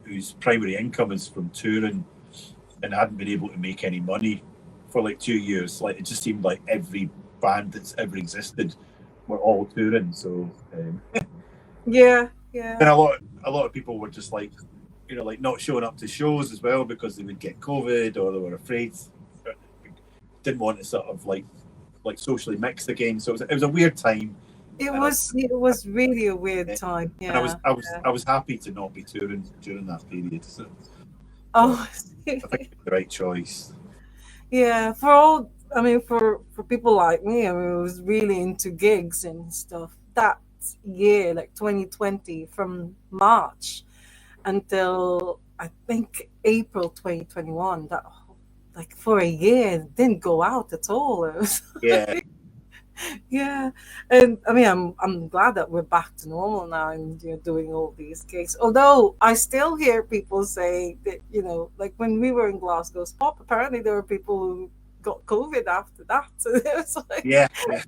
whose primary income is from touring, and hadn't been able to make any money for like 2 years. Like it just seemed like every band that's ever existed were all touring. So yeah, and yeah. a lot of people were just like, like not showing up to shows as well because they would get COVID or they were afraid, didn't want to sort of like socially mix again. So it was a weird time. It was really a weird time. And Yeah. I was happy to not be touring during that period. So Oh, I think it's the right choice. yeah. For people like me, I was really into gigs and stuff. That year, like 2020, from March until I think April 2021, that like for a year didn't go out at all. It was Yeah. yeah, and I mean, I'm glad that we're back to normal now and you're doing all these gigs. Although I still hear people say that like when we were in Glasgow's Pop, apparently there were people who got COVID after that. So it was like, Yeah. Yeah.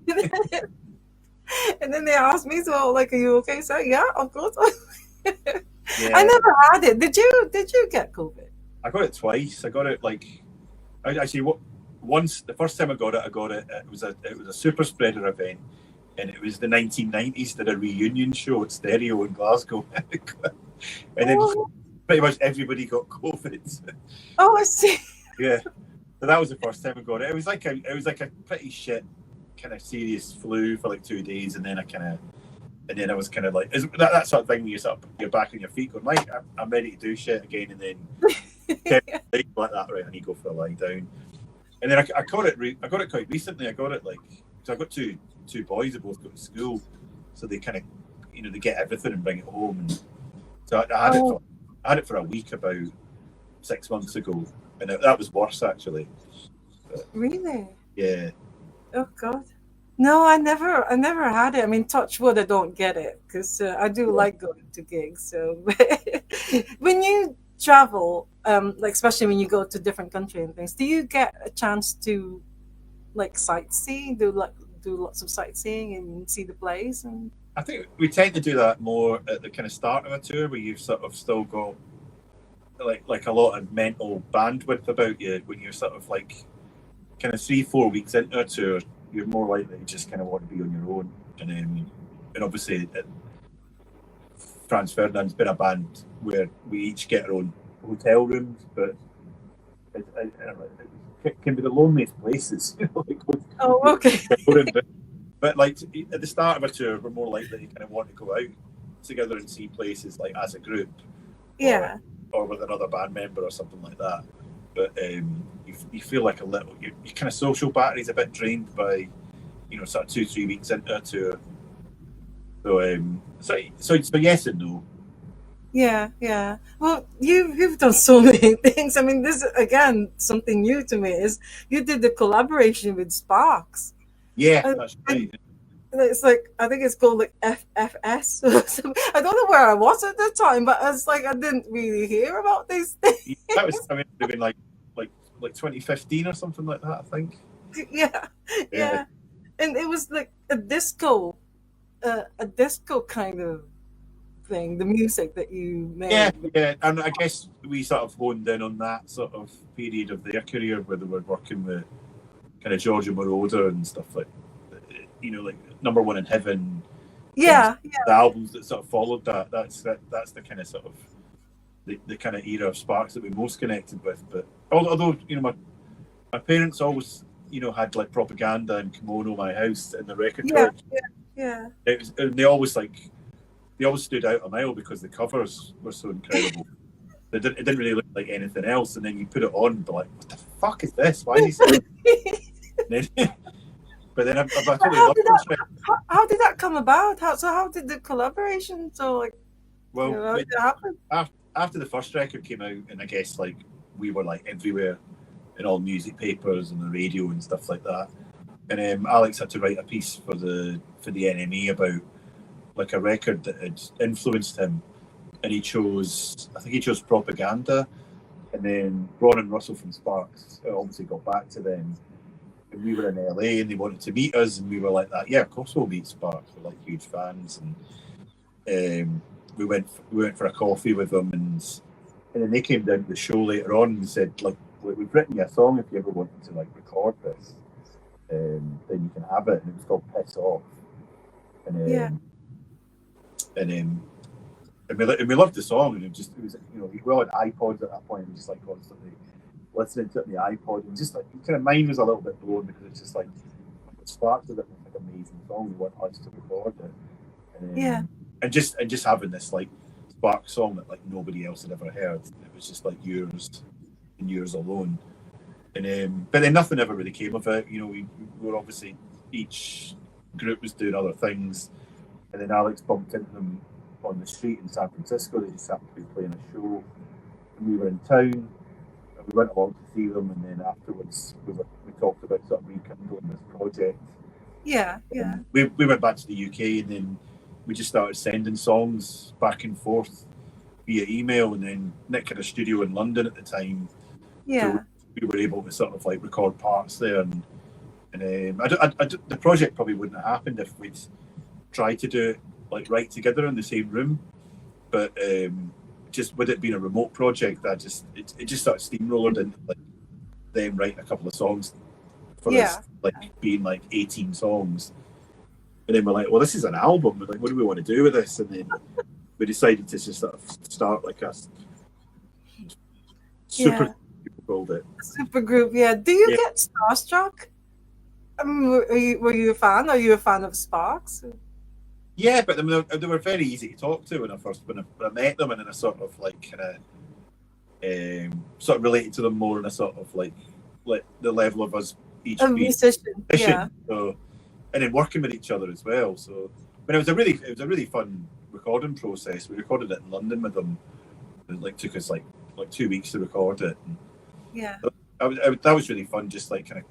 and then they asked me, so like, are you okay? So yeah, of course. Yeah. I never had it. Did you get COVID? I got it twice. I got it actually once. The first time I got it, it was a super spreader event, and it was the 1990s. Did a reunion show at Stereo in Glasgow, and then pretty much everybody got COVID. Oh, I see. Yeah, so that was the first time I got it. It was like a pretty shit kind of serious flu for like 2 days, and then I was kind of like that sort of thing where you're back on your feet going, Mike, I'm ready to do shit again, and then like that, right? And you go for a lie down, and then I got it quite recently. I got it so I got two boys that both go to school, so they kind of they get everything and bring it home, and so I had it for a week about 6 months ago, and that was worse actually. But, really? Yeah. Oh God. No, I never had it. I mean, touch wood, I don't get it because I do like going to gigs. So when you travel, like especially when you go to different countries and things, do you get a chance to like sightsee, do lots of sightseeing and see the place? And I think we tend to do that more at the kind of start of a tour, where you've sort of still got like a lot of mental bandwidth about you. When you're sort of like kind of 3-4 weeks into a tour, you're more likely to just kind of want to be on your own. And obviously, Franz Ferdinand's been a band where we each get our own hotel rooms, but it can be the loneliest places. oh, okay. But like at the start of a tour, we're more likely to kind of want to go out together and see places like as a group, Yeah. or with another band member or something like that. But you feel like your kind of social battery's a bit drained by sort of 2-3 weeks into a tour. So yes and no. Yeah, yeah. Well, you've done so many things. I mean, this is, again, something new to me is you did the collaboration with Sparks. Yeah, that's right. It's like I think it's called like FFS. I don't know where I was at the time, but it's like I didn't really hear about these things. That was it would have been like 2015 or something like that, I think. Yeah. And it was like a disco kind of thing, the music that you made. Yeah, and I guess we sort of honed in on that sort of period of their career where they were working with kind of Giorgio Moroder and stuff like Number One in Heaven. Yeah. The albums that sort of followed that. That's the kind of sort of the kind of era of Sparks that we're most connected with. But although my parents always had like Propaganda and Kimono My House in the record collection. Yeah. They always stood out a mile because the covers were so incredible. It didn't really look like anything else, and then you put it on, and be like, "What the fuck is this? Why is he?" But then I totally loved it. How did that come about? How did the collaboration? So like, well, how did it happen? After the first record came out, and I guess like we were like everywhere in all music papers and the radio and stuff like that. And Alex had to write a piece for the NME about like a record that had influenced him, and I think he chose Propaganda, and then Ron and Russell from Sparks obviously got back to them, and we were in LA and they wanted to meet us, and we were like that. Yeah, of course we'll meet Sparks. We're like huge fans, and we went for a coffee with them, and then they came down to the show later on and said like, we've written you a song if you ever wanted to like record this, then you can have it. And it was called Piss Off. And and we loved the song, and it was we all had iPods at that point, and just like constantly listening to it on the iPod, and just like kind of mine was a little bit blown because it's just like it sparked it was like an amazing song. We want us to record it, and just having this like spark song that like nobody else had ever heard. It was just like yours and yours alone. And but then nothing ever really came of it. We were obviously each group was doing other things, and then Alex bumped into them on the street in San Francisco. They just happened to be playing a show, and we were in town, and we went along to see them. And then afterwards, we talked about sort of rekindling this project. We went back to the UK, and then we just started sending songs back and forth via email. And then Nick had a studio in London at the time, so we were able to sort of like record parts there. And the project probably wouldn't have happened if we'd tried to do it like right together in the same room. But just with it being a remote project, it just sort of steamrolled into like them writing a couple of songs for us, like being like 18 songs. And then we're like, well, this is an album. We're like, what do we want to do with this? And then we decided to just sort of start like a super called it. Super group, yeah. Do you get starstruck? I mean, were you a fan? Are you a fan of Sparks? Yeah, but they were very easy to talk to when I met them, and then I sort of like kind of sort of related to them more in a sort of like the level of us each being musician. Yeah. So, and then working with each other as well. So, but it was a really fun recording process. We recorded it in London with them. It like took us like 2 weeks to record it. And that was really fun. Just like kind of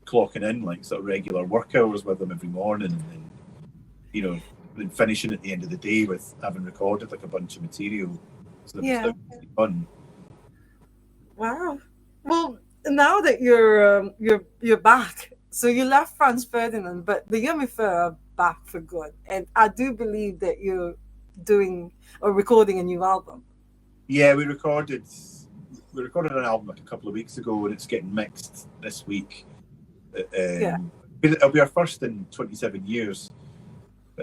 clocking in like sort of regular work hours with them every morning, and then then finishing at the end of the day with having recorded like a bunch of material. So it was really fun. Wow. Well, now that you're back, so you left Franz Ferdinand, but the Yummy Fur are back for good, and I do believe that you're doing or recording a new album. Yeah, we recorded an album like a couple of weeks ago, and it's getting mixed this week. It'll be our first in 27 years.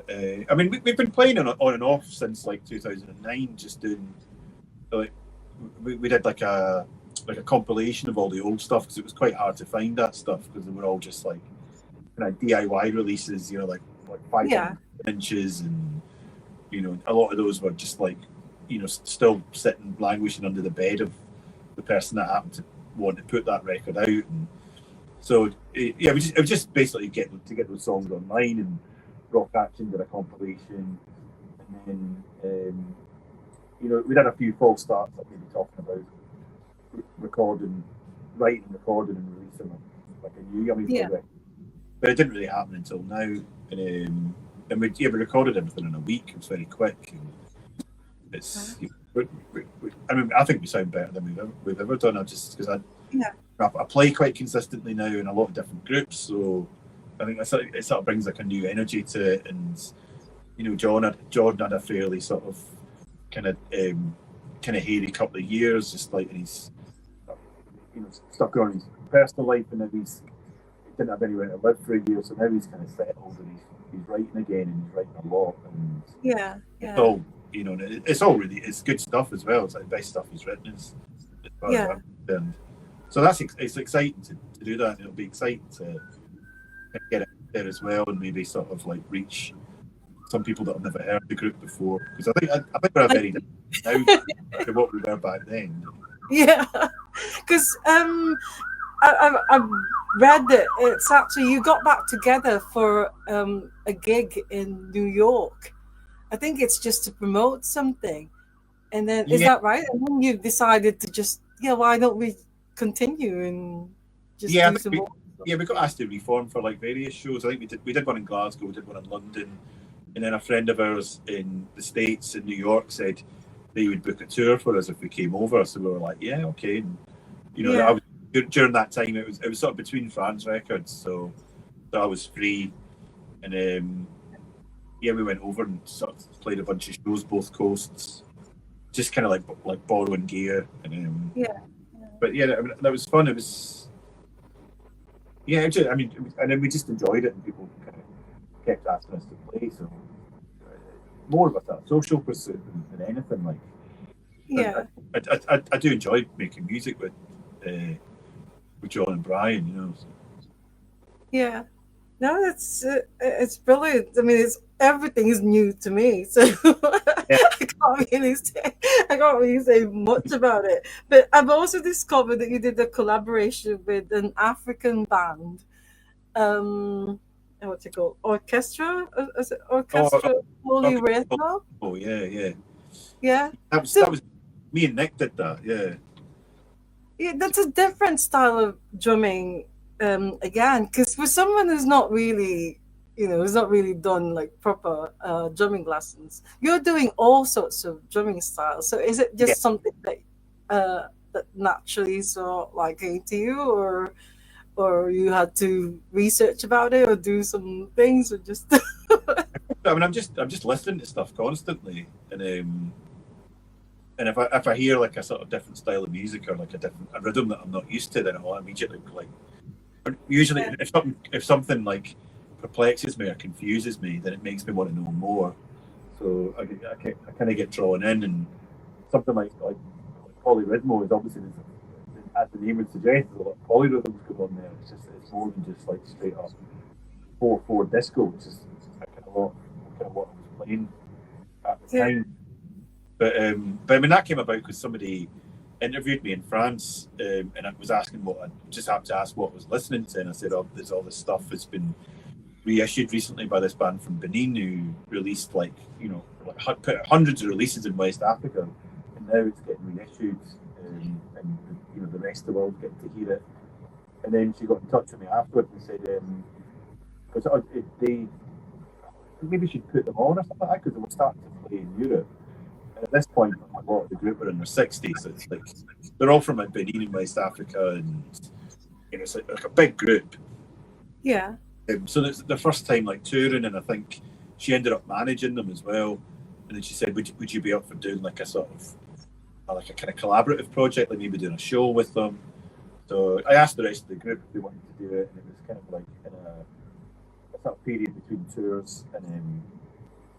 I mean, we've been playing on and off since like 2009, just doing like we did like a compilation of all the old stuff, because it was quite hard to find that stuff because they were all just like kind of DIY releases, like 5 inches, and a lot of those were just like still sitting languishing under the bed of the person that happened to want to put that record out. And so it was just basically get those songs online, and Rock Action did a compilation, and then we did a few false starts, like maybe talking about writing, recording, and releasing like a new Yummy project. But it didn't really happen until now, and we recorded everything in a week. It was very quick, and it's. I mean, I think we sound better than we've ever done. Just because I play quite consistently now in a lot of different groups, so I think it sort of brings like a new energy to it. And Jordan had a fairly sort of kind of hairy couple of years, just like, and he's stuck on his personal life, and now he didn't have anywhere to live for a year, so now he's kind of settled, and he's writing again, and he's writing a lot, and it's all it's good stuff as well. It's like the best stuff he's written as far as I'm concerned. So it's exciting to do that, and it'll be exciting to get it there as well, and maybe sort of like reach some people that have never heard the group before, because I think we're very different now to what we were back then. Yeah, because I've read that it's actually you got back together for a gig in New York. I think it's just to promote something, and then is that right? And then you decided to just why don't we continue and just do some more? Yeah, we got asked to reform for like various shows. I think we did one in Glasgow, we did one in London, and then a friend of ours in the States, in New York, said they would book a tour for us if we came over. So we were like, yeah, okay. And, during that time, it was sort of between Franz records, so I was free, and we went over and sort of played a bunch of shows both coasts, just kind of like borrowing gear, and but yeah, I mean, that was fun. It was, yeah. I mean, and then we just enjoyed it, and people kind of kept asking us to play. So more of a social pursuit than anything. Like, Yeah. I do enjoy making music with John and Brian. You know. So. Yeah. No, it's brilliant. I mean, it's everything is new to me, so Yeah. I can't really say much about it. But I've also discovered that you did a collaboration with an African band. What's it called? Orchestra? Is it Orchestra Holy Rhythm? Oh yeah, yeah. Yeah. That was me and Nick did that. Yeah. Yeah, that's a different style of drumming. Again, because for someone who's not really, who's not really done like proper drumming lessons, you're doing all sorts of drumming styles. So is it Yeah. just something that naturally sort of like came to you, or you had to research about it or do some things, or just? I mean, I'm just listening to stuff constantly, and if I hear like a sort of different style of music or like a rhythm that I'm not used to, then I'll immediately like. Usually, Yeah. if something like perplexes me or confuses me, then it makes me want to know more. So I kind of get drawn in, and something like polyrhythmo is obviously, as the name would suggest, there's a lot of polyrhythms going on there. It's more than just like straight up 4/4 disco, which is kind of what I was playing at the time. But I mean, that came about because somebody interviewed me in France, and I was asking what I just happened to ask what I was listening to, and I said, "Oh, there's all this stuff that's been reissued recently by this band from Benin who released like put hundreds of releases in West Africa, and now it's getting reissued, and the rest of the world getting to hear it." And then she got in touch with me afterwards and said, because they maybe she'd put them on or something like that because they were starting to play in Europe. And at this point, a lot of the group were in their 60s. So it's like they're all from like Benin in West Africa, and it's like a big group. Yeah. So it's the first time like touring, and I think she ended up managing them as well. And then she said, "Would you be up for doing like a sort of like a kind of collaborative project, like maybe doing a show with them?" So I asked the rest of the group if they wanted to do it, and it was kind of like in a sort of period between tours, and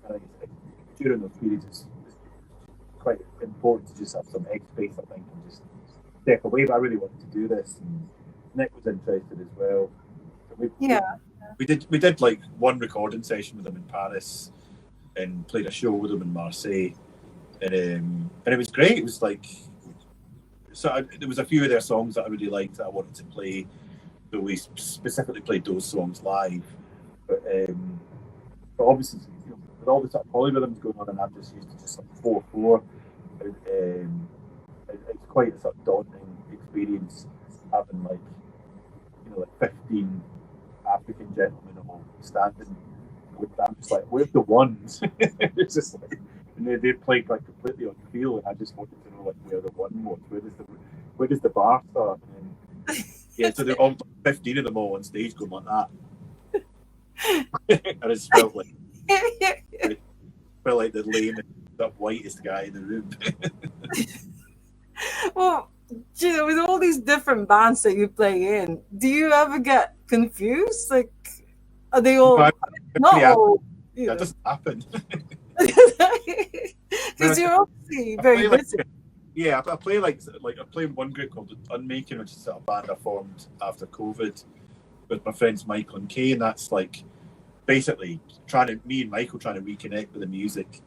I think during those periods it's quite important to just have some headspace, I think, and just step away. But I really wanted to do this, and Nick was interested as well. So we did like one recording session with them in Paris, and played a show with them in Marseille, and it was great. It was like, there was a few of their songs that I really liked that I wanted to play, so we specifically played those songs live. But obviously, with all the sort of polyrhythms going on, and I'm just used to just like 4/4. It's quite a sort of daunting experience having like 15 African gentlemen all standing with them. I'm just like, where's the ones? It's just like, and they played like completely on feel, and I just wanted to know like where the one was, where does the bar start? And yeah, so they're all 15 of them all on stage going like that. I just felt like the lamest, the whitest guy in the room. Well, with all these different bands that you play in, do you ever get confused? Like, are they all not all? That doesn't happen. Because you're obviously very busy. Yeah, I play I play in one group called Unmaking, which is a band I formed after COVID with my friends Michael and Kay, and that's like basically me and Michael trying to reconnect with the music,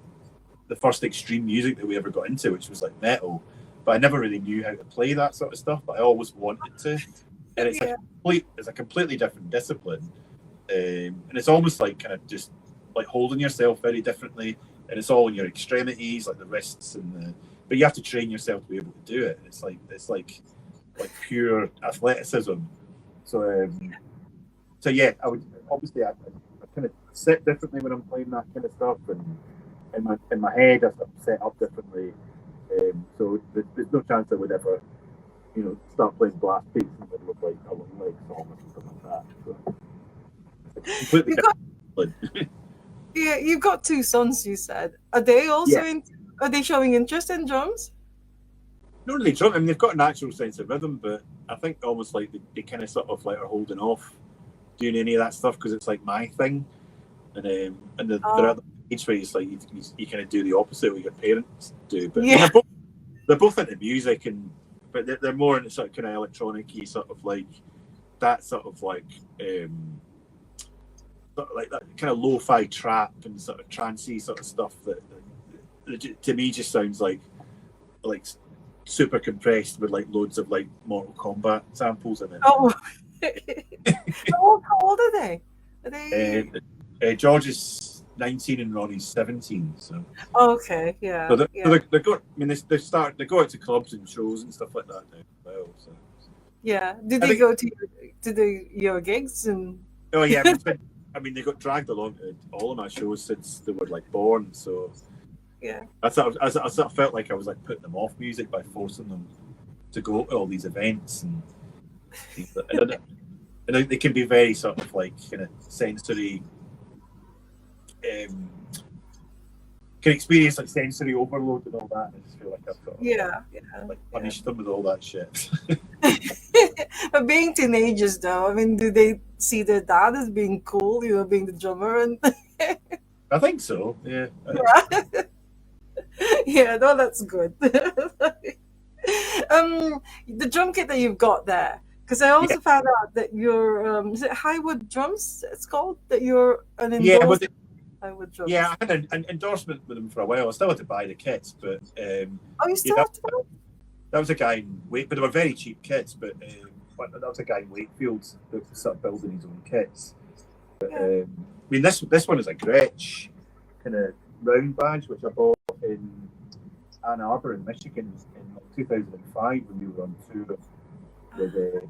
the first extreme music that we ever got into, which was like metal. But I never really knew how to play that sort of stuff, but I always wanted to. And it's a completely different discipline, and it's almost like kind of just like holding yourself very differently, and it's all in your extremities, like the wrists but you have to train yourself to be able to do it. And it's like pure athleticism. So yeah, I would obviously I kind of sit differently when I'm playing that kind of stuff, and in my head I sort of set up differently. So there's no chance I would ever, start playing blast beats in the middle of like a Long Leg song or something like that. So completely different. Yeah, you've got two sons. You said, are they also Yeah. Are they showing interest in drums? not really drum. I mean, they've got a natural sense of rhythm, but I think almost like they kind of sort of like are holding off doing any of that stuff because it's like my thing, and they're at the age where it's like you kind of do the opposite of what your parents do. But Yeah. I mean, they're both into music, but they're more into sort of kind of electronic-y sort of like that sort of like that kind of lo-fi trap and sort of trancey sort of stuff that to me just sounds like super compressed with like loads of like Mortal Kombat samples in it. Oh, how old are they? Are they? George is 19 and Ronnie's 17. So okay, yeah. So yeah. they go. I mean, they go out to clubs and shows and stuff like that now as well. So yeah. Did they go to your gigs and? Oh yeah, I mean, they got dragged along to all of my shows since they were like born. So yeah, I sort of felt like I was like putting them off music by forcing them to go to all these events and they can be very sort of like kind of sensory. Can experience like sensory overload and all that. I just feel like I've got to punish them with all that shit. But being teenagers, though, I mean, do they see their dad as being cool? You know, being the drummer and. I think so. Yeah. Yeah, no, that's good. The drum kit that you've got there, because I also found out that you're is it Highwood Drums? It's called that you're an endorsed Highwood Drums. Yeah, I had an endorsement with them for a while. I still had to buy the kits, but you still have to buy? That was a guy in Wakefield, but they were very cheap kits. But that was a guy in Wakefield that was sort of building his own kits. But, I mean, this one is a Gretsch kind of round badge, which I bought in Ann Arbor in Michigan in 2005 when we were on tour.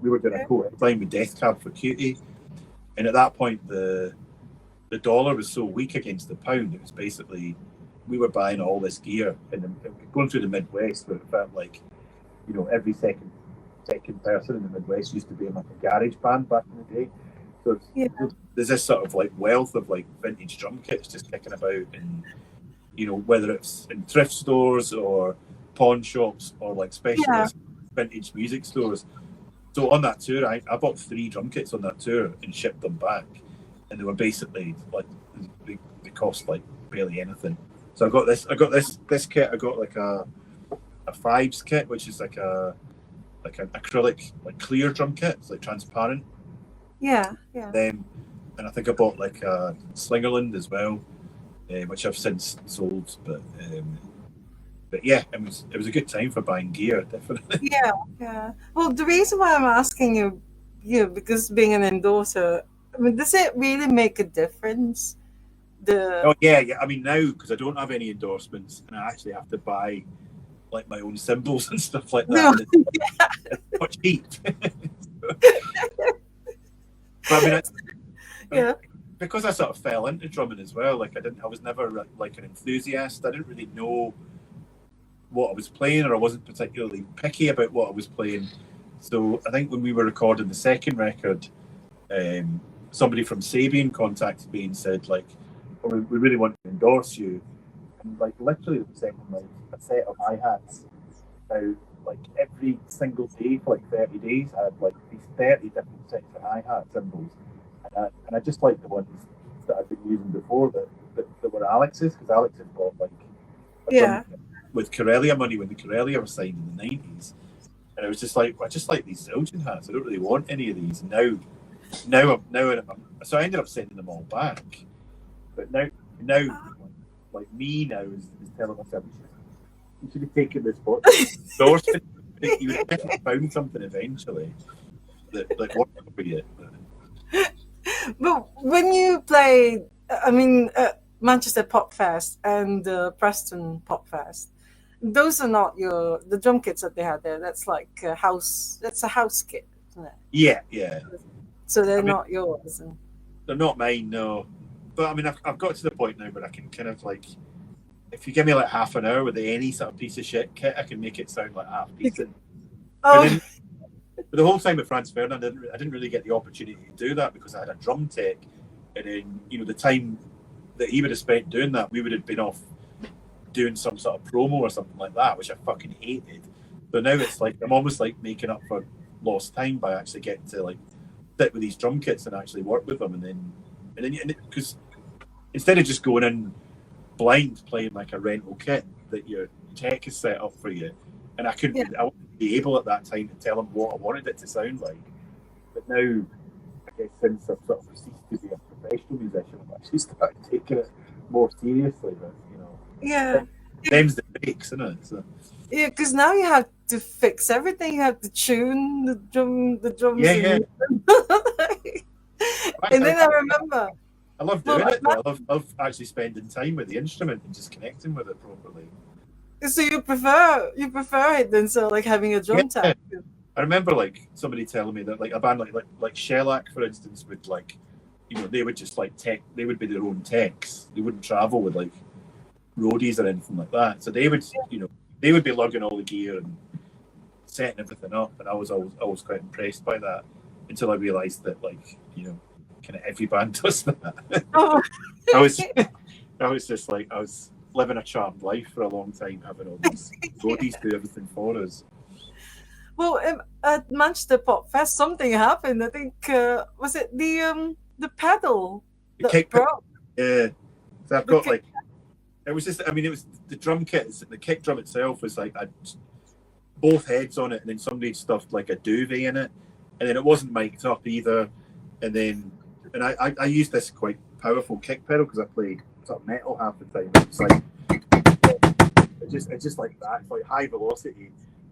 We were doing a co-headline with Death Cab for Cutie, and at that point the dollar was so weak against the pound. It was basically we were buying all this gear and going through the Midwest, where it felt like every second person in the Midwest used to be in like a garage band back in the day. So there's this sort of like wealth of like vintage drum kits just kicking about, and whether it's in thrift stores or pawn shops or like specialist vintage music stores. So on that tour, I bought 3 drum kits on that tour and shipped them back, and they were basically like they cost like barely anything. So I got this kit. I got like a Fives kit, which is like an acrylic like clear drum kit. It's like transparent. Yeah. And I think I bought like a Slingerland as well, which I've since sold. But yeah, it was a good time for buying gear, definitely. Yeah. Well, the reason why I'm asking you, because being an endorser, I mean, does it really make a difference? Oh yeah. I mean, now because I don't have any endorsements and I actually have to buy like my own cymbals and stuff like that. It's not cheap. But I mean, because I sort of fell into drumming as well. Like I was never like an enthusiast. I didn't really know what I was playing, or I wasn't particularly picky about what I was playing. So I think when we were recording the second record, somebody from Sabian contacted me and said like, we really want to endorse you. And like literally they sent me like a set of hi-hats. Now like every single day for like 30 days I had like these 30 different sets of hi-hat cymbals. And I just like the ones that I've been using before that were Alex's, because Alex had bought like with Corellia money when the Corellia was signed in the 90s. And I was just like, I just like these Zildjian hats. I don't really want any of these. Now so I ended up sending them all back. But now like me now is telling myself you should have taken this book. Endorsement. You would have found something eventually that worked for you. But when you play, I mean, Manchester Pop Fest and Preston Pop Fest, those are not the drum kits that they had there. That's like a house. That's a house kit, isn't it? Yeah. So they're not yours. They're not mine, no. But I mean, I've got to the point now where I can kind of like, if you give me like half an hour with any sort of piece of shit kit, I can make it sound like half decent. But the whole time with Franz Ferdinand, I didn't really get the opportunity to do that because I had a drum tech, and then the time that he would have spent doing that, we would have been off doing some sort of promo or something like that, which I fucking hated. But now it's like I'm almost like making up for lost time by actually getting to like sit with these drum kits and actually work with them, and then because instead of just going in blind playing like a rental kit that your tech is set up for you, and I wouldn't be able at that time to tell them what I wanted it to sound like. But now, I guess since I've sort of ceased to be a professional musician, I've actually started taking it more seriously. But them's the breaks, isn't it? So. Yeah, because now you have to fix everything. You have to tune the drums. Yeah. And then I remember, I love doing it. I love actually spending time with the instrument and just connecting with it properly. So you prefer it than like having a drum tech. I remember like somebody telling me that like a band like Shellac, for instance, would like, they would just like they would be their own techs. They wouldn't travel with like roadies or anything like that. So they would, they would be lugging all the gear and setting everything up, and I was always quite impressed by that until I realised that like kind of every band does that. Oh. I was just like I was living a charmed life for a long time, having all these roadies do everything for us. Well, at Manchester Pop Fest, something happened. I think was it the pedal? The kick pedal. Yeah. So I've got like. It was just, it was the drum kit, the kick drum itself was like, both heads on it, and then somebody stuffed like a duvet in it, and then it wasn't mic'd up either, and I used this quite powerful kick pedal because I played sort of metal half the time. It's like, it's just like that, it's like high velocity.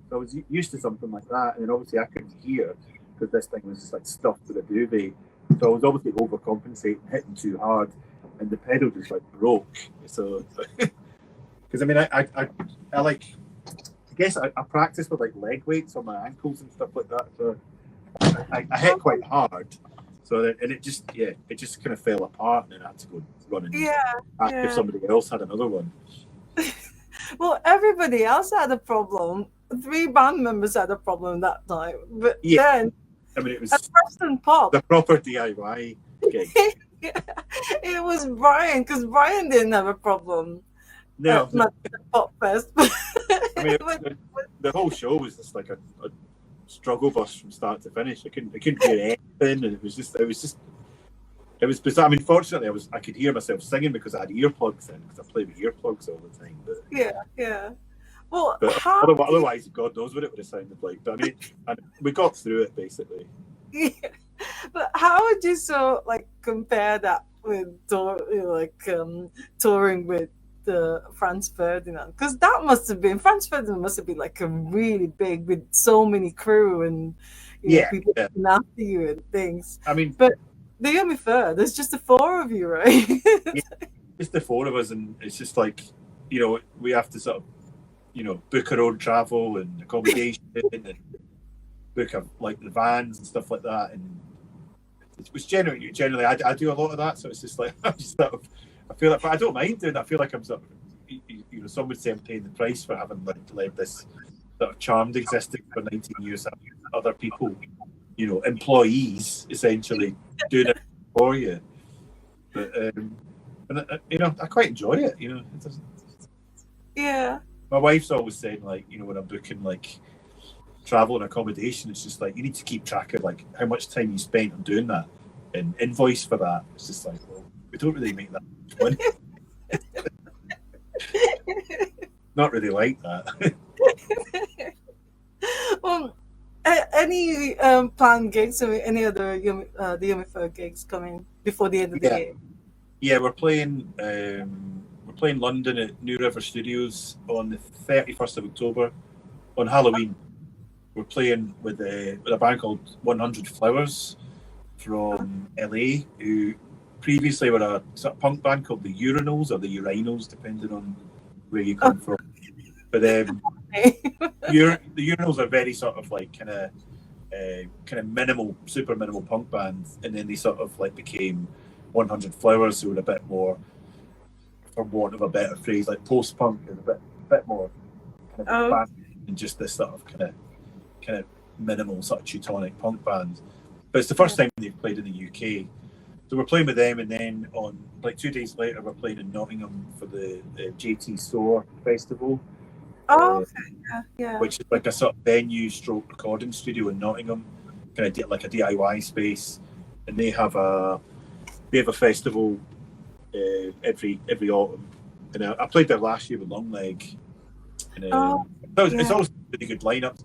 So I was used to something like that, and then obviously I couldn't hear because this thing was just like stuffed with a duvet. So I was obviously overcompensating, hitting too hard, and the pedal just like broke. So, because I like, I guess I practice with like leg weights on my ankles and stuff like that. So I hit quite hard. So it just kind of fell apart, and then I had to go running. Ask if somebody else had another one. Well, everybody else had a problem. 3 band members had a problem that time, but then it was at Preston Pop, the proper DIY gig. It was Brian, because Brian didn't have a problem. No, not the Pop Fest. The whole show was just like a struggle bus from start to finish. I couldn't hear anything, and it was bizarre. Fortunately, I could hear myself singing because I had earplugs in, because I play with earplugs all the time. But yeah. Well, otherwise, God knows what it would have sounded like. But we got through it basically. Yeah. But how would you compare that with touring with Franz Ferdinand? Because Franz Ferdinand must have been like a really big, with so many crew and people looking after you and things. But the Yummy Fur, there's just the 4 of you, right? Just the 4 of us, and it's just like we have to sort of book our own travel and accommodation and book like the vans and stuff like that, and it was generally I do a lot of that, so it's just like I feel like, but I don't mind doing that. I feel like I'm sort of some would say I'm paying the price for having led this sort of charmed existence for 19 years. Other people, employees essentially doing it for you, but I quite enjoy it. It doesn't. Yeah. My wife's always saying, like, when I'm booking like travel and accommodation, it's just like you need to keep track of like how much time you spent on doing that and invoice for that. It's just like, well, we don't really make that much money. Not really like that. Well, any planned gigs or any other the Yummy Fur gigs coming before the end of the year? Yeah, we're playing London at New River Studios on the 31st of October. On Halloween, we're playing with a band called 100 Flowers from LA, who previously were a sort of punk band called the Urinals or the Urinals, depending on where you come from. But the Urinals are very sort of like kind of minimal, super minimal punk band, and then they sort of like became 100 Flowers, who were a bit more, for want of a better phrase, like post-punk, and a bit more kind of band than just this sort of kind of minimal sort of Teutonic punk band. But it's the first time they've played in the UK, so we're playing with them, and then on like 2 days later we're playing in Nottingham for the JT Soar Festival. Oh, okay. Yeah. which is like a sort of venue stroke recording studio in Nottingham, kind of like a DIY space, and they have a festival every autumn. And I played there last year with Longleg, and it's always a really good lineup.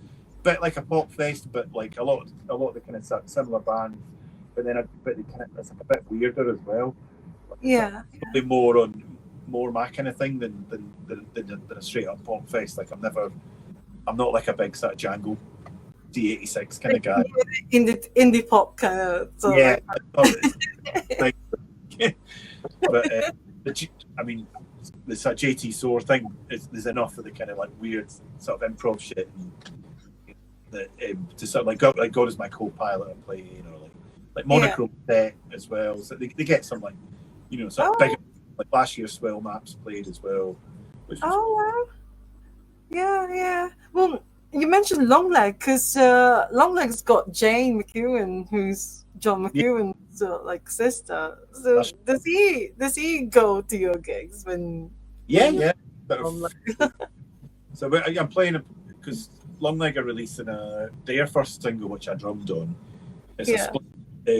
Bit like a pop fest, but like a lot of the kind of similar bands, but then it's like a bit weirder as well. Yeah, probably more my kind of thing than a straight up pop fest. Like I'm not like a big sort of Django D86 kind of guy. Indie pop kind of. So yeah, like... but I mean, the sort of JT Soar thing there's enough of the kind of like weird sort of improv shit that to sort of like God is my co-pilot and play, you know, like Monochrome set as well. So they get some like, you know, sort of big, like last year Swell Maps played as well. Wow. Yeah. Well, you mentioned Longleg because Longleg's got Jane McEwen, who's John McEwen's like sister. So does he go to your gigs when? Yeah. So I'm playing because Longleg are releasing their first single, which I drummed on. It's a split,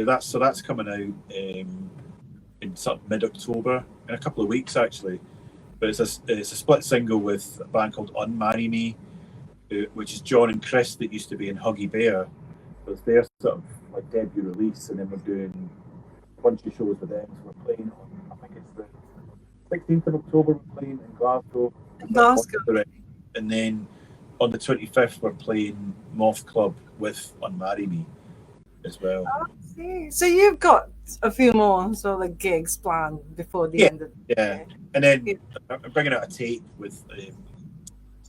that's coming out in sort of mid-October, in a couple of weeks actually. But it's a split single with a band called Unmarry Me, which is John and Chris that used to be in Huggy Bear. So it's their sort of like debut release, and then we're doing a bunch of shows with them. So we're playing on, I think it's the 16th of October, we're playing in Glasgow. And then on the 25th, we're playing Moth Club with Unmarry Me as well. Oh, I see. So you've got a few more sort of like gigs planned before the end of the year. And then I'm bringing out a tape with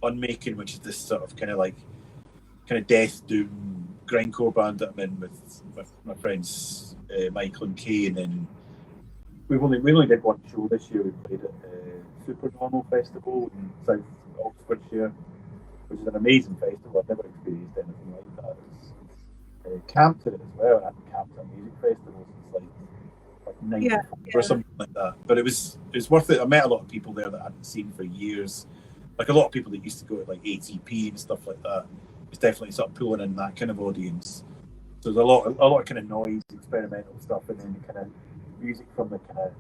Unmaking, which is this sort of kind of death doom grindcore band that I'm in with my friends Michael and Kay. And then we only did one show this year. We played at Supernormal Festival in South Oxfordshire, which is an amazing festival. I've never experienced anything like that. It's camped at it as well. I haven't camped at music festivals since like 94 or something like that. But it was worth it. I met a lot of people there that I hadn't seen for years. Like a lot of people that used to go to like ATP and stuff like that. It's definitely sort of pulling in that kind of audience. So there's a lot of kind of noise, experimental stuff, and then the kind of music from the kind of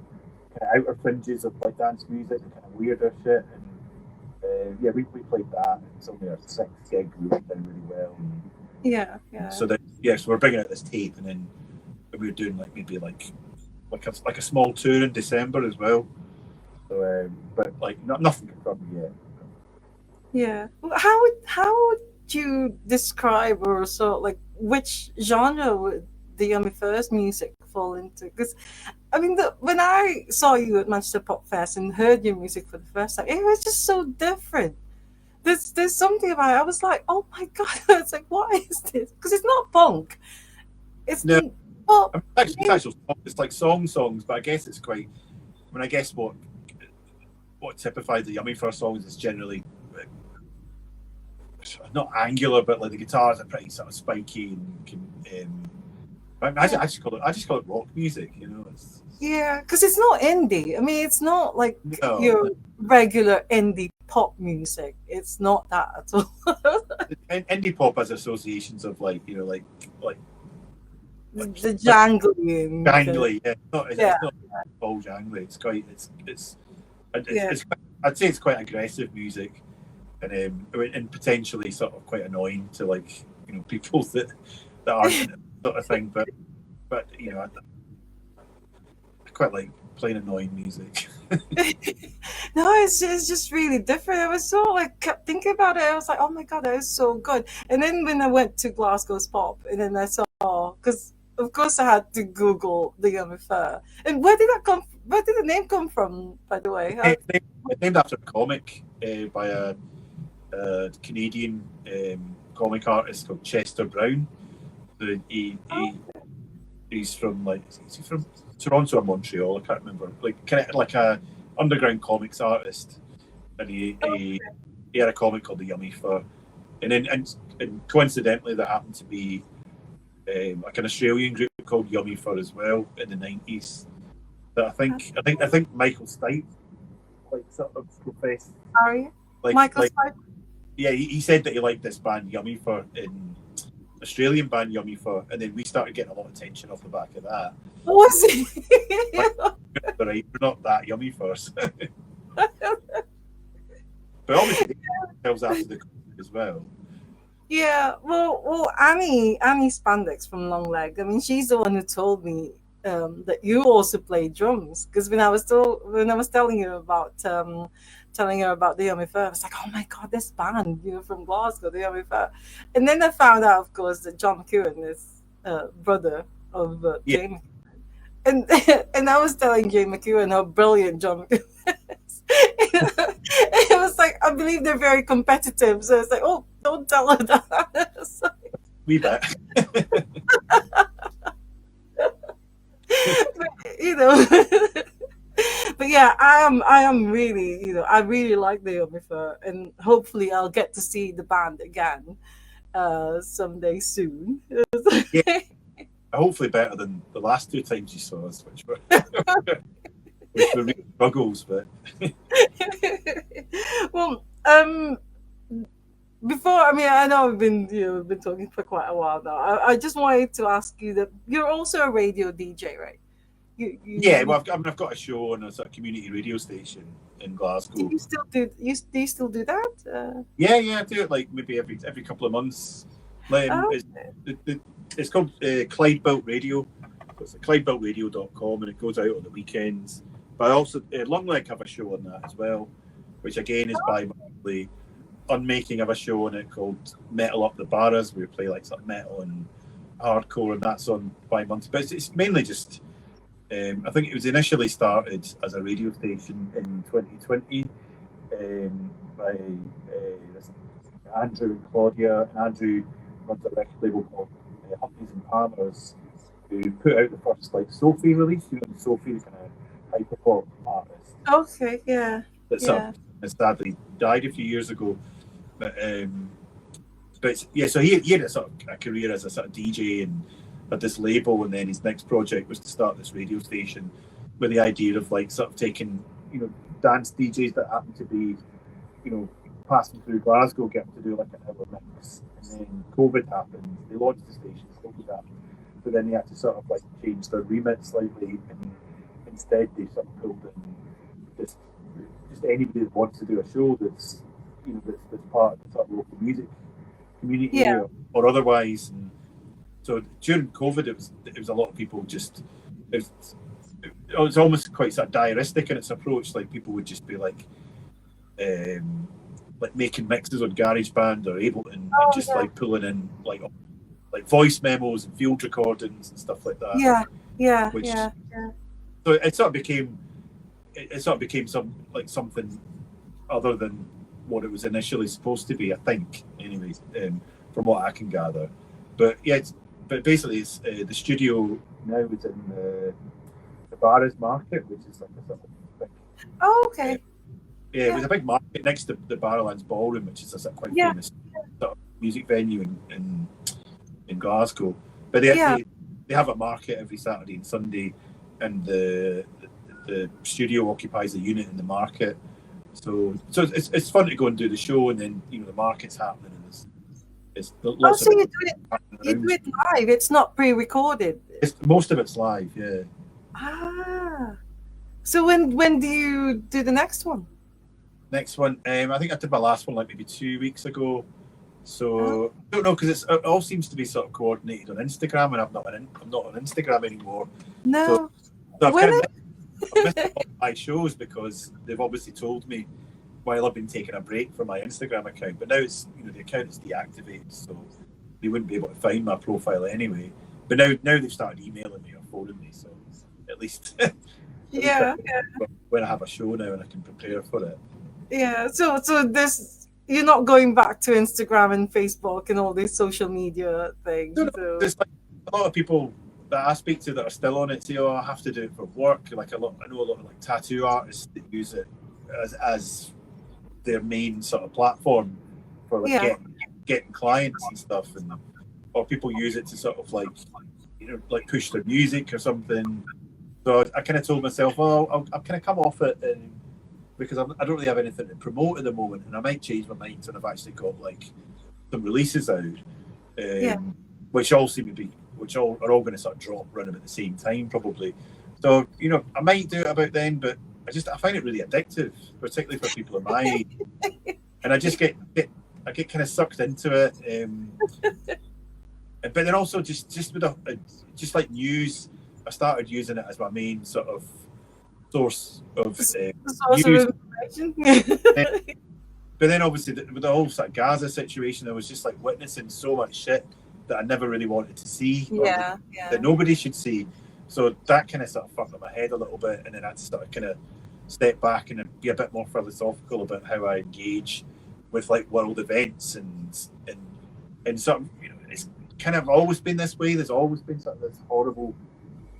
outer fringes of like dance music, the kind of weirder shit. And we played that. It's only our sixth gig. We went down really well. Yeah. So we're bringing out this tape, and then we were doing like maybe like a small tour in December as well. So, but like nothing confirmed yet. Yeah. How would you describe or sort of like which genre would the Yummy First music fall into? Because I mean, when I saw you at Manchester Pop Fest and heard your music for the first time, it was just so different. There's something about it. I was like, oh my god! It's like, what is this? Because it's not punk. It's pop. It's like songs, but I guess it's quite. I mean, I guess what typifies the Yummy First songs is generally not angular, but like the guitars are pretty sort of spiky and can. I just call it rock music, you know. Because it's not indie. I mean, it's not like your regular indie pop music. It's not that at all. Indie pop has associations of like, you know, like the jangly. Jangly, yeah. It's not all jangly. It's quite. I'd say it's quite aggressive music, and potentially sort of quite annoying to like, you know, people that aren't sort of thing. But you know, I quite like playing annoying music. No, it's just really different. I was so like kept thinking about it. I was like, oh my god, that is so good. And then when I went to Glasgow's Pop, and then I saw, because of course I had to Google the Yummy Fur. And where did the name come from, by the way? It's named after a comic by a Canadian comic artist called Chester Brown. He's from is he from Toronto or Montreal? I can't remember. Like kind of like a underground comics artist, and he had a comic called The Yummy Fur, and coincidentally that happened to be like an Australian group called Yummy Fur as well in the 90s. That I think Michael Stipe like sort of professed. Are you? Michael Stipe? Yeah, he said that he liked this band Yummy for in Australian band Yummy for, and then we started getting a lot of attention off the back of that. Was he? But right, we're not that Yummy first. But obviously, themselves after the as well. Yeah, well, Annie Spandex from Long Leg. I mean, she's the one who told me that you also play drums. Because when I was telling you about telling her about the Yummy Fur, I was like, oh my god, this band, from Glasgow, the Yummy Fur. And then I found out, of course, that John McEwen is brother of Jamie. And and I was telling Jay McEwen how brilliant John McEwen is. It was like, I believe they're very competitive. So it's like, oh, don't tell her that. We bet. But, but yeah, I am really, I really like the Yomifer, and hopefully I'll get to see the band again someday soon. Yeah. Hopefully better than the last two times you saw us, which were real struggles. But well, before, I know we've been talking for quite a while now. I just wanted to ask you that you're also a radio DJ, right? Well, I've got a show on a sort of community radio station in Glasgow. Do you still do? You still do that? Yeah, I do it like maybe every couple of months. It's called Clyde Built Radio. It's at ClydeBuiltRadio.com, and it goes out on the weekends. But I also Long Leg have a show on that as well, which again is bi-monthly. Unmaking of a show on it called Metal Up the Barras. We play like sort of metal and hardcore, and that's on bi-monthly. But it's mainly just. I think it was initially started as a radio station in 2020 by Andrew and Claudia. And Andrew runs a record label called Humpties and Palmers, who put out the first Sophie release. Sophie's kind of hyperpop artist. Okay, yeah. That sadly died a few years ago. But so he had a sort of a career as a sort of DJ and had this label, and then his next project was to start this radio station with the idea of sort of taking dance DJs that happen to be passing through Glasgow, getting to do like an hour mix, and then COVID happened. They launched the station, COVID happened, but then they had to sort of change their remit slightly, and instead they sort of pulled in just anybody that wants to do a show that's that's part of the sort of local music community or otherwise. And so during COVID, it was a lot of people just. It was almost quite sort of diaristic in its approach. Like people would just be like making mixes on GarageBand or Ableton, and just pulling in like voice memos and field recordings and stuff like that. So it sort of became something other than what it was initially supposed to be. I think, anyways, from what I can gather. But yeah. But basically, it's the studio now is in the Barras Market, which is like a sort of big. Oh, okay. It was a big market next to the Barrowlands Ballroom, which is a sort of quite famous sort of music venue in Glasgow. But they have a market every Saturday and Sunday, and the studio occupies a unit in the market. So it's fun to go and do the show, and then the market's happening. So you do it live. It's not pre-recorded. Most of it's live, yeah. So when do you do the next one? Next one, I think I did my last one maybe 2 weeks ago. So I don't know, because it all seems to be sort of coordinated on Instagram, and I'm not on Instagram anymore. No. So I've missed all my shows because they've obviously told me while I've been taking a break from my Instagram account, but now it's the account is deactivated, so they wouldn't be able to find my profile anyway. But now they've started emailing me or phoning me, so at least when I have a show now and I can prepare for it. Yeah. So this, you're not going back to Instagram and Facebook and all these social media things. No, there's a lot of people that I speak to that are still on it say, "Oh, I have to do it for work." I know a lot of tattoo artists that use it as their main sort of platform for getting clients and stuff, or people use it to sort of push their music or something. So I kind of told myself, I'll kind of come off it because I don't really have anything to promote at the moment, and I might change my mind when I've actually got like some releases out, which all seem to be, which all are all going to sort of drop around at the same time probably. So I might do it about then, but I find it really addictive, particularly for people of my age, and I just get kind of sucked into it. But then also just with just like news, I started using it as my main sort of source of news. But then obviously with the whole sort of Gaza situation, I was just like witnessing so much shit that I never really wanted to see, that nobody should see. So that kind of sort of fucked up my head a little bit, and then I had to sort of kind of step back and be a bit more philosophical about how I engage with like world events and sort of, it's kind of always been this way. There's always been sort of this horrible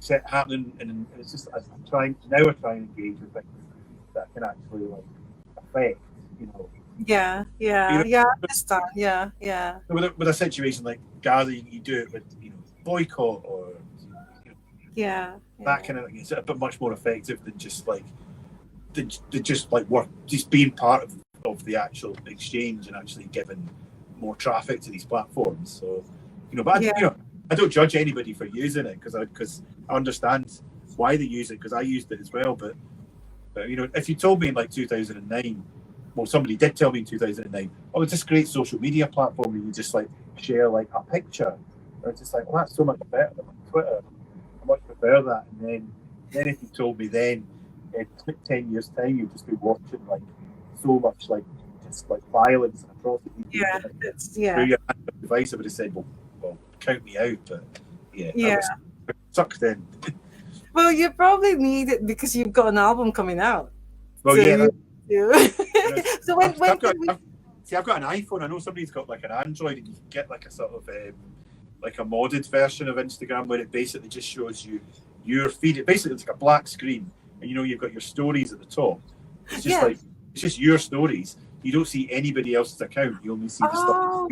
shit happening, and it's just I'm trying to engage with things that can actually like affect, Yeah, I understand. Yeah. With a situation like Gaza, you do it with boycott or that kind of thing. It's a bit much more effective than just like just being part of the actual exchange and actually giving more traffic to these platforms. So but I don't judge anybody for using it because I understand why they use it, because I used it as well. But if you told me in like 2009, well, somebody did tell me in 2009, oh, it's this great social media platform where you just like share like a picture. I was just like, well, that's so much better than Twitter. I much prefer that. And then if you told me then, in 10 years' time, you'd just be watching like so much like just like violence and atrocity through your device, I would have said, well, count me out. But I was sucked in. Well, you probably need it because you've got an album coming out. Well, So when I've got an iPhone. I know somebody's got like an Android, and you can get like a sort of like a modded version of Instagram where it basically just shows you your feed. It basically looks like a black screen, and you've got your stories at the top. It's just like it's just your stories. You don't see anybody else's account. You only see the stuff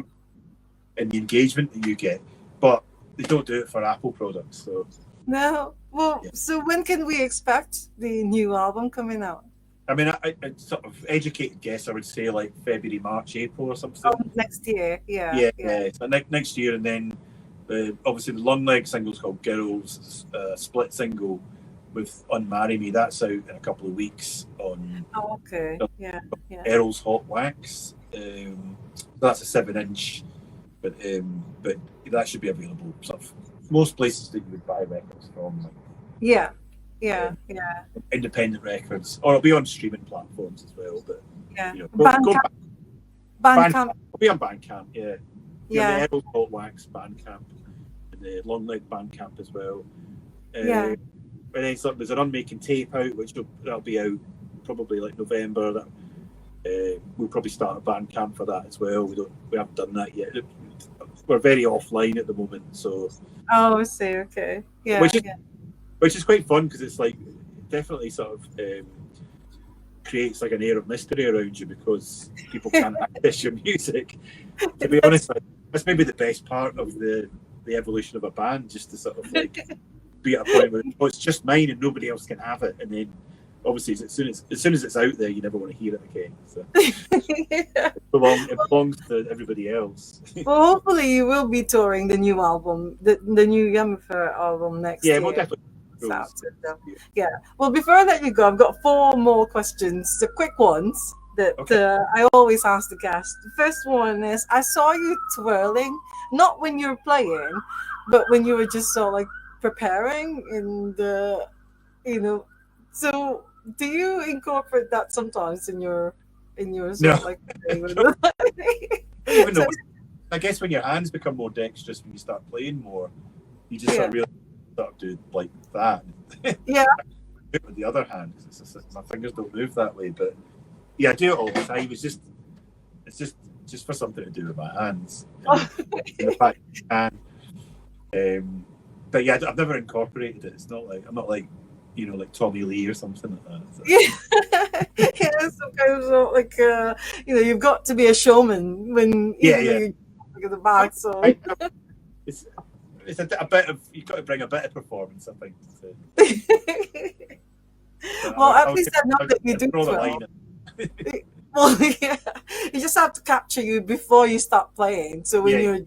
and the engagement that you get. But they don't do it for Apple products. So no. Well, so when can we expect the new album coming out? I mean, I sort of educated guess. I would say like February, March, April, or something. Next year, So next year, and then obviously the Long Leg single's called Girls, split single with Unmarry Me. That's out in a couple of weeks on. Oh, okay. Errol's Hot Wax. So that's a 7-inch, but that should be available sort of most places that you would buy records from. Yeah. Independent records, or it'll be on streaming platforms as well. But Bandcamp. It'll be on Bandcamp. The Errol's Hot Wax Bandcamp, and the Long Leg Bandcamp as well. And then there's an Unmaking tape out, which that'll be out probably like November. That we'll probably start a Bandcamp for that as well. We haven't done that yet. We're very offline at the moment, so. Oh, I see. Okay. Yeah. Which is quite fun because it's like definitely sort of creates like an air of mystery around you because people can't access your music. To be honest, that's maybe the best part of the evolution of a band, just to sort of like be at a point where it's just mine and nobody else can have it, and then obviously as soon as it's out there, you never want to hear it again. So it belongs to everybody else. Well, hopefully you will be touring the new album, the new Yummifer album next year. Yeah, we'll definitely. Well, before I let you go, I've got 4 more questions, the quick ones that I always ask the guests. The first one is, I saw you twirling, not when you were playing, but when you were just sort of like preparing in the, so do you incorporate that sometimes in your sort of like even though, I guess when your hands become more dexterous, when you start playing more, you just start really start to do like that. With the other hand, it's just my fingers don't move that way. But I do it all the time. It's just for something to do with my hands. In the fact but I've never incorporated it. It's not like I'm not like like Tommy Lee or something like that. Some kind of like you've got to be a showman when you look at the back. So it's a bit of, you've got to bring a bit of performance, I think. Well, at least I know that you do twirl. Well, yeah, you just have to capture you before you start playing. So when you're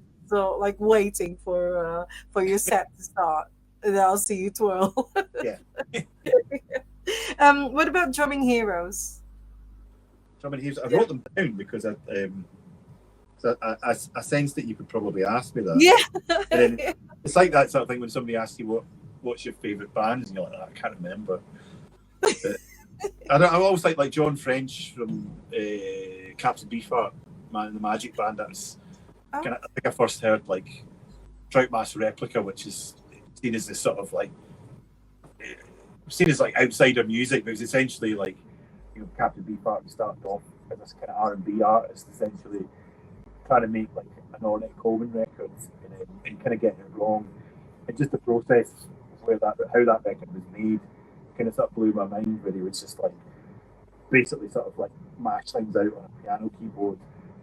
like waiting for your set to start, and I'll see you twirl. Yeah. What about drumming heroes? Drumming heroes. I wrote them down because I sensed that you could probably ask me that. Yeah. And then it's like that sort of thing when somebody asks you what's your favourite band, and you're like, oh, I can't remember. But I always like John French from Captain Beefheart, Man in the Magic Band. That was I think I first heard like Trout Mass Replica, which is seen as this sort of like outsider music, but it was essentially like, you know, Captain Beefheart started off as this kind of R&B artist, essentially trying to make like an Ornette Coleman record and kind of getting it wrong, and just the process of how that record was made kind of sort of blew my mind, where he was just like basically sort of like mash things out on a piano keyboard,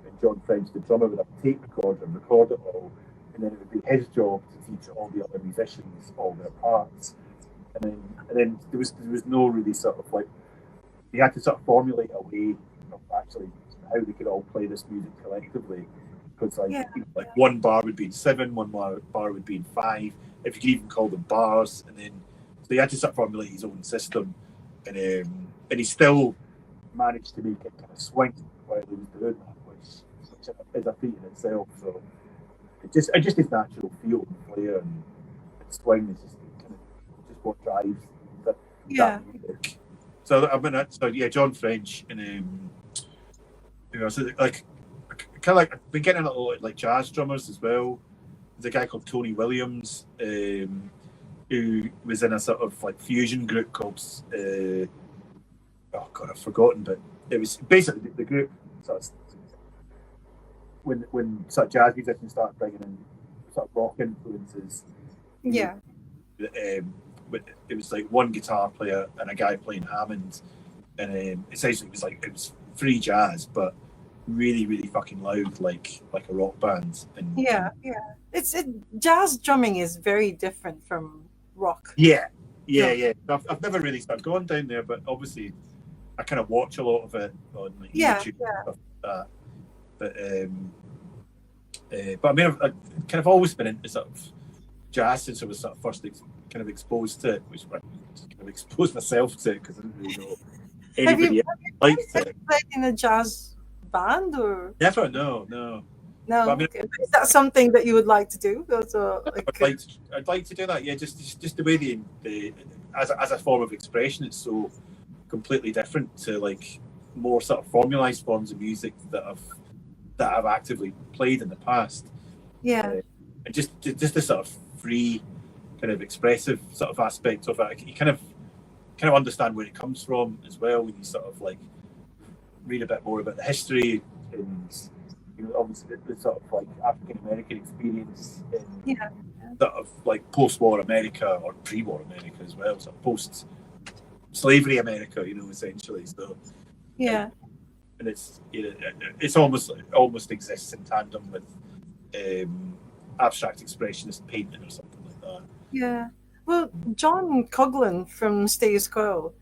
and John French, the drummer, would have a tape recorder and record it all, and then it would be his job to teach all the other musicians all their parts, and then there was no really sort of like, he had to sort of formulate a way of actually how they could all play this music collectively, because like one bar would be in 7, one bar would be in 5, if you could even call them bars, and then so he had to sort of formulate his own system, and he still managed to make it kind of swing while he was doing that, which is a feat in itself. So it just his natural feel and flair and swing is just kind of just what drives that music. So I mean, John French, and you know, so like kind of like I've been getting a lot like jazz drummers as well. There's a guy called Tony Williams, who was in a sort of like fusion group called oh god, I've forgotten, but it was basically the group sort of, when sort of jazz musicians started bringing in sort of rock influences. Yeah. It was like one guitar player and a guy playing Hammond, and essentially it was free jazz, but really, really fucking loud, like a rock band. And jazz drumming is very different from rock. Yeah. I've never really started going down there, but obviously I kind of watch a lot of it on like YouTube and stuff like that. But I mean, I've kind of always been into sort of jazz since I was sort of first kind of exposed to it, which I just kind of exposed myself to it because I didn't really know anybody liked it. Have you played in a jazz band or? Never, no. No, I mean, is that something that you would like to do? I'd like to do that. Yeah, just the way the as a form of expression, it's so completely different to like more sort of formalized forms of music that I've actively played in the past. Yeah, and just the sort of free, kind of expressive sort of aspect of it. You kind of understand where it comes from as well when you sort of like read a bit more about the history and. You know, obviously the sort of like African American experience in sort of like post-war America or pre-war America as well, sort of post-slavery America, you know, essentially. So and it's it's almost exists in tandem with abstract expressionist painting or something like that. Yeah. Well, John Coughlin from Status Quo,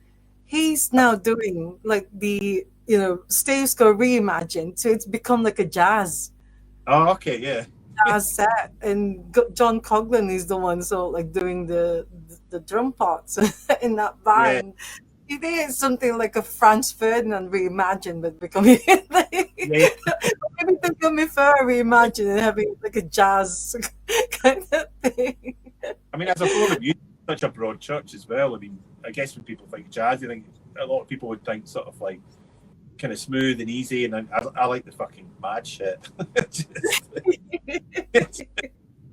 he's now doing like the Status Quo reimagined, so it's become like a jazz. Oh, okay, yeah. Jazz set, and John Coughlin is the one like doing the drum parts in that band. Yeah. You think it's something like a Franz Ferdinand reimagined, but becoming maybe becoming fair reimagined and having like a jazz kind of thing. I mean, as a form of music, such a broad church as well. I mean, I guess when people think jazz, I think a lot of people would think sort of like kind of smooth and easy, and I like the fucking mad shit.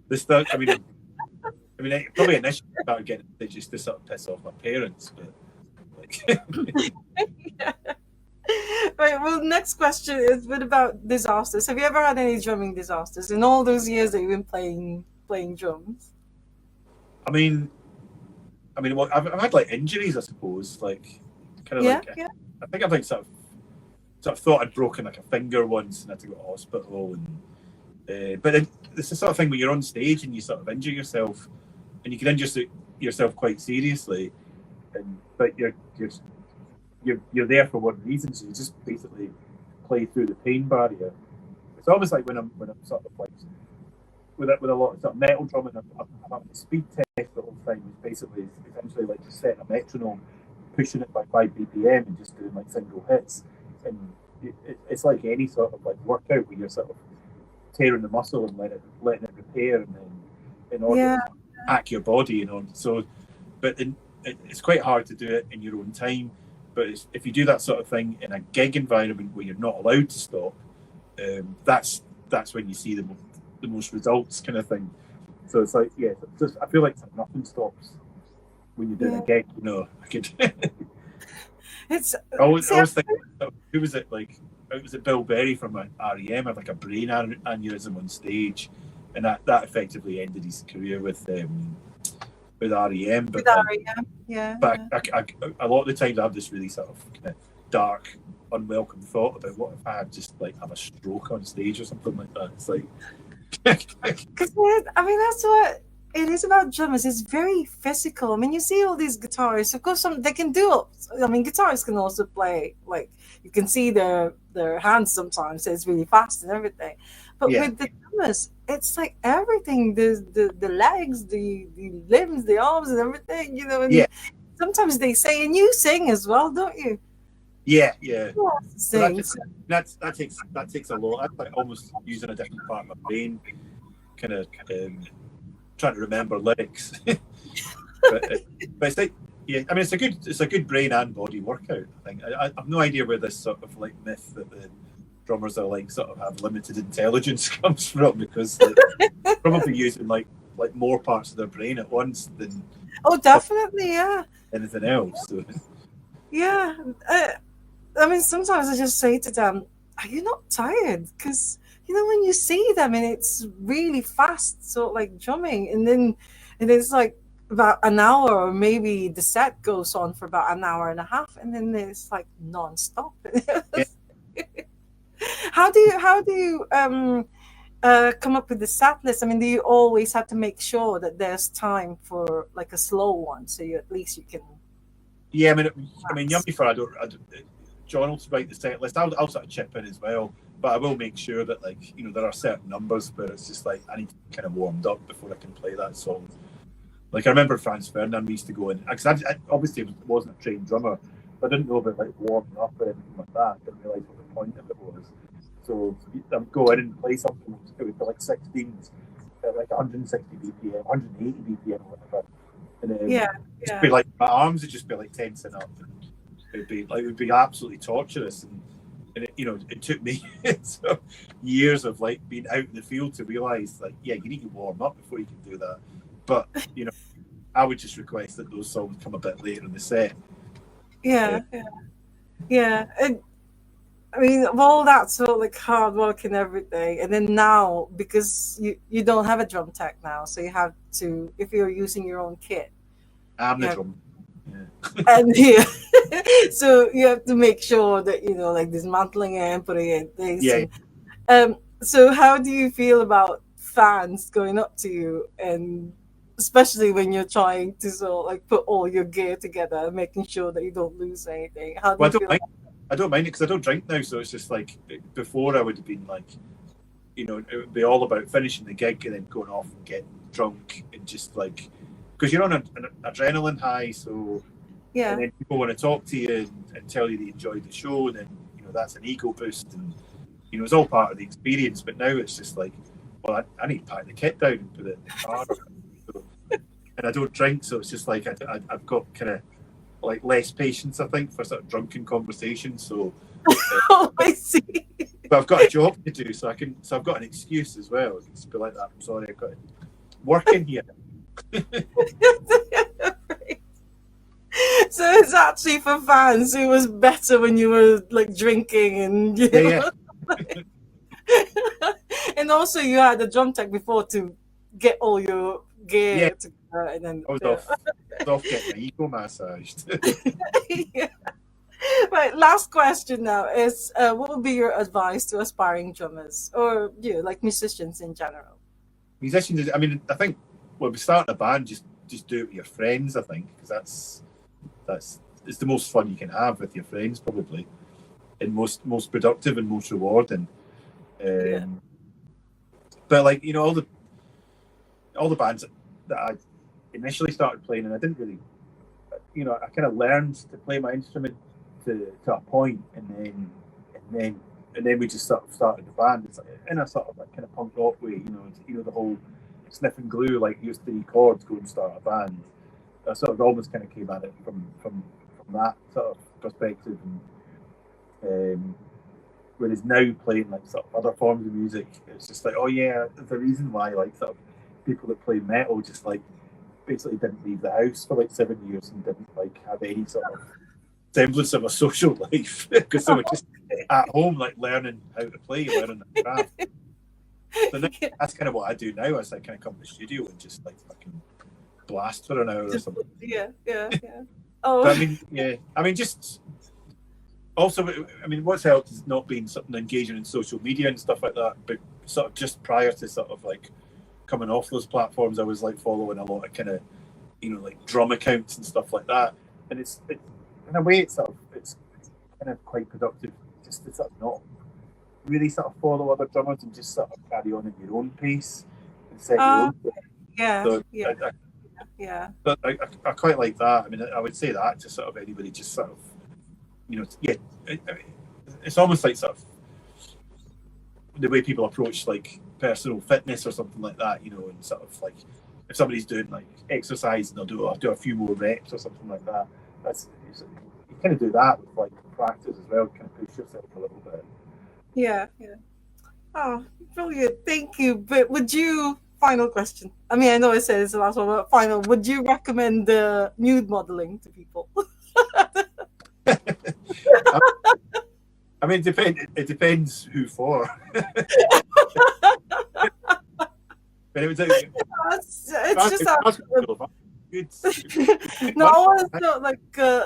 The stuff. I mean, probably initially I started getting it just to sort of piss off my parents, but like. Right. Well, next question is: what about disasters? Have you ever had any drumming disasters in all those years that you've been playing drums? I mean, well, I've had like injuries, I suppose. Like, kind of I think I've like sort of thought I'd broken like a finger once and had to go to hospital, and but it's the sort of thing where you're on stage and you sort of injure yourself, and you can injure yourself quite seriously, but you're there for one reason, so you just basically play through the pain barrier. It's almost like when I'm sort of like with a lot of sort of metal drumming, I'm having a speed test the whole time. It's basically essentially like just setting a metronome, pushing it by 5 BPM, and just doing like single hits. And it's like any sort of like workout where you're sort of tearing the muscle and letting it repair, and then in order to hack your body, you know. So, but it's quite hard to do it in your own time. But if you do that sort of thing in a gig environment where you're not allowed to stop, that's when you see the most results, kind of thing. So it's like, yeah, just I feel like nothing stops when you're doing a gig. You know, I could. I always think, who was it? Like, it was Bill Berry from REM had like a brain aneurysm on stage, and that effectively ended his career with REM. But But a lot of the times I have this really sort of kind of dark, unwelcome thought about what if I had just like have a stroke on stage or something like that. It's like, because I mean that's what it is about drummers. It's very physical. I mean, you see all these guitarists. Of course, they can do. I mean, guitarists can also play. Like you can see their hands sometimes. So it's really fast and everything. But with the drummers, it's like everything. The legs, the limbs, the arms, and everything. You know. And sometimes they say, and you sing as well, don't you? Yeah. So that takes a lot. That's like almost using a different part of my brain, kind of trying to remember lyrics. but it's like, yeah, I mean, it's a good brain and body workout. I think I have no idea where this sort of like myth that the drummers are like sort of have limited intelligence comes from, because like, probably using like more parts of their brain at once than definitely anything else. So. Yeah. I mean, sometimes I just say to them, are you not tired? Because, you know, when you see them and it's really fast, so like drumming, and it's like about an hour, or maybe the set goes on for about an hour and a half, and then it's like non-stop. How do you come up with the set list? I mean, do you always have to make sure that there's time for like a slow one, so at least you can... Yeah, I mean, Yummy for I don't John will write the set list. I'll sort of chip in as well, but I will make sure that, like, you know, there are certain numbers where it's just like I need to be kind of warmed up before I can play that song. Like I remember Franz Ferdinand used to go in, because I obviously wasn't a trained drummer, but I didn't know about like warming up or anything like that. I didn't realise what the point of it was. So I would go in and play something. It would be like 16s at like 160 BPM, 180 BPM, or whatever. And it'd be like my arms would just be like tensing up. And it would be absolutely torturous, and it took me years of like being out in the field to realise, like, yeah, you need to warm up before you can do that. But I would just request that those songs come a bit later in the set. Yeah. And I mean, all that sort of like hard work and everything, and then now, because you don't have a drum tech now, so you have to, if you're using your own kit. I'm the drum. And so you have to make sure that like dismantling it and putting it in place. So how do you feel about fans going up to you, and especially when you're trying to sort of like put all your gear together, making sure that you don't lose anything? How do you feel? I don't mind it because I don't drink now, so it's just like before I would have been like, it would be all about finishing the gig and then going off and getting drunk and just like, because you're on an adrenaline high, so and then people want to talk to you and tell you they enjoyed the show, and then that's an ego boost, and it's all part of the experience. But now it's just like, well, I need to pack the kit down and put it in the car, and I don't drink, so it's just like I've got kind of like less patience, I think, for sort of drunken conversations. So I see. But I've got a job to do, so I've got an excuse as well. I can just be like that. I'm sorry, I've got to work in here. Right. So it's actually for fans. It was better when you were like drinking and yeah. And also you had a drum tech before to get all your gear together, and then I was off getting my ego massaged. Right, last question now is what would be your advice to aspiring drummers, or like musicians in general? Musicians, I mean, I think when we start a band, just do it with your friends. I think because it's the most fun you can have with your friends, probably, and most productive and most rewarding. But like, you know, all the bands that I initially started playing, and I didn't really, you know, I kind of learned to play my instrument to a point, and then we just sort of started the band. It's like in a sort of like kind of punk rock way, you know, the whole sniff and glue, like use 3 chords, go and start a band. I sort of almost kind of came at it from that sort of perspective, and whereas now playing like sort of other forms of music, it's just like, oh yeah, there's a reason why like sort of people that play metal just like basically didn't leave the house for like 7 years and didn't like have any sort of semblance of a social life because they were just at home like learning how to play, learning the craft. So now, that's kind of what I do now. Is I kind of come to the studio and just like fucking blast for an hour or something. Yeah. Oh, but I mean, just also, I mean, what's helped is not being something engaging in social media and stuff like that. But sort of just prior to sort of like coming off those platforms, I was like following a lot of kind of, you know, like drum accounts and stuff like that. And it's in a way, it's kind of quite productive just to sort of not really sort of follow other drummers and just sort of carry on at your own pace and set your own. Yeah, so But I quite like that. I mean, I would say that to sort of anybody just sort of, you know, it's almost like sort of the way people approach like personal fitness or something like that, you know, and sort of like if somebody's doing like exercise and they'll do a few more reps or something like that. You kind of do that with like practice as well, kind of push yourself a little bit. Yeah. Oh, brilliant. Thank you. But final question. I mean, I know I said it's the last one, but final, would you recommend the nude modeling to people? I mean, it depends who for. But it was no, I want to like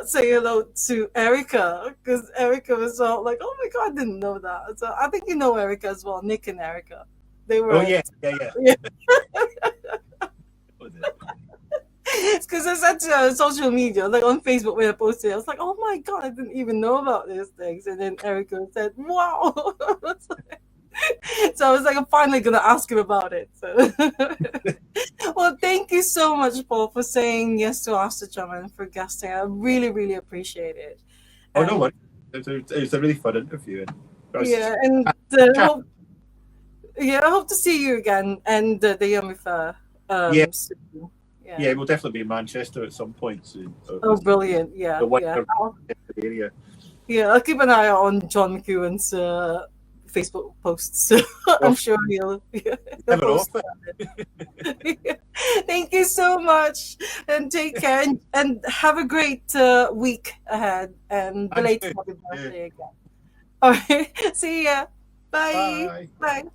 say hello to Erica because Erica was all like, "Oh my god, I didn't know that." So I think you know Erica as well, Nick and Erica. They were. Oh yeah. It's because I said to social media, like on Facebook when I posted, I was like, "Oh my god, I didn't even know about these things." And then Erica said, "Wow." So I was like, I'm finally gonna ask him about it. So, well, thank you so much, Paul, for saying yes to Ask the Drummer and for guesting. I really, really appreciate it. Oh no, it was a really fun interview. And I hope to see you again and the Yummy Fair. Soon. Yeah, we'll definitely be in Manchester at some point soon. Oh, brilliant! Yeah, area. Yeah, I'll keep an eye on John McEwen's Facebook posts. So I'm sure he'll post it. Thank you so much, and take care, and have a great week ahead, and belated happy birthday again. All right, see ya. Bye.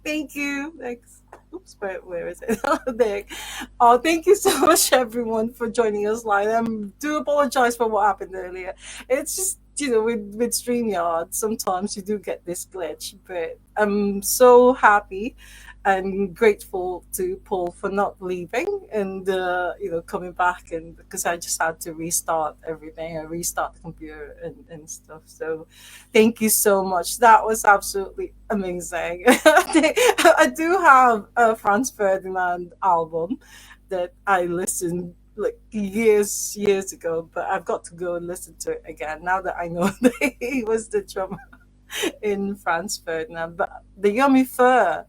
Thank you. Thanks. Oops, where is it? There. Oh, thank you so much, everyone, for joining us live. I do apologize for what happened earlier. It's just, you know, with StreamYard, sometimes you do get this glitch, but I'm so happy and grateful to Paul for not leaving and coming back, and because I just had to restart everything. I restart the computer and stuff. So thank you so much. That was absolutely amazing. I do have a Franz Ferdinand album that I listened like years ago, but I've got to go and listen to it again now that I know that he was the drummer in Franz Ferdinand. But the Yummy Fur,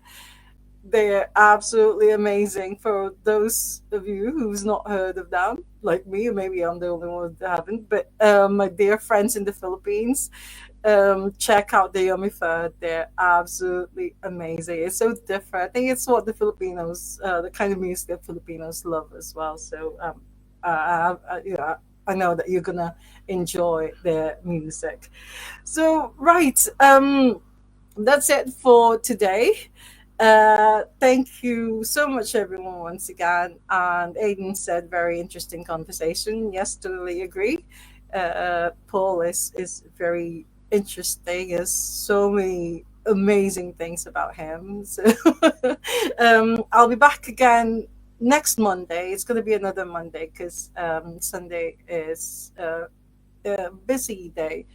they're absolutely amazing. For those of you who's not heard of them, like me, maybe I'm the only one that haven't, but my dear friends in the Philippines, check out the Yummy Fur. They're absolutely amazing. It's so different. I think it's what the Filipinos, the kind of music that Filipinos love as well. So I know that you're gonna enjoy their music. So that's it for today. Thank you so much, everyone, once again. And Aiden said, very interesting conversation. Yes, totally agree. Paul is very interesting. There's so many amazing things about him. So I'll be back again next Monday. It's going to be another Monday because Sunday is a busy day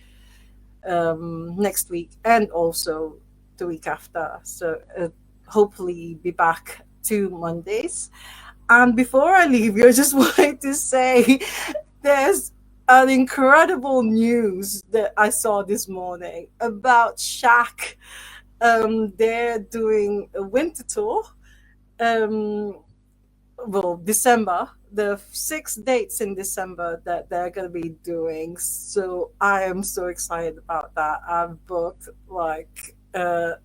next week and also the week after. So hopefully be back 2 Mondays. And before I leave you, I just wanted to say there's an incredible news that I saw this morning about Shaq. They're doing a winter tour. Um, well, December, the 6 dates in December that they're going to be doing. So I am so excited about that. I've booked like the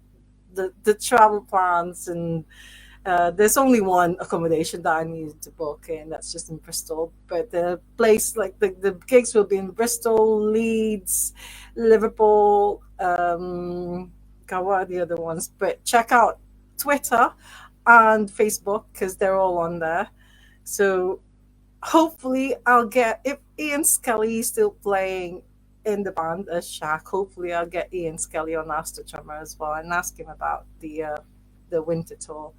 travel plans, and there's only one accommodation that I needed to book, and that's just in Bristol. But the place, like the gigs, will be in Bristol, Leeds, Liverpool. God, what are the other ones? But check out Twitter and Facebook because they're all on there. So hopefully I'll get, if Ian Skelly is still playing in the band as Shaq, hopefully I'll get Ian Skelly on Astor Drummer as well and ask him about the winter tour.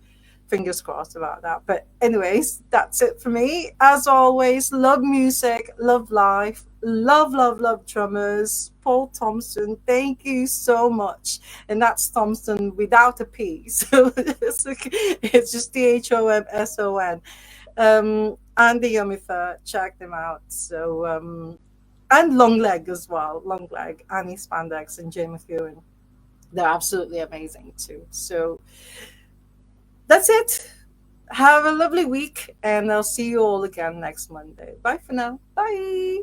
Fingers crossed about that. But anyways, that's it for me. As always, love music, love life, love drummers. Paul Thomson, thank you so much. And that's Thomson without a P. So it's just Thomson. And the Yumifa, check them out. So and Long Leg as well. Long Leg, Annie Spandex and Jay McEwen. They're absolutely amazing too. So that's it. Have a lovely week, and I'll see you all again next Monday. Bye for now. Bye.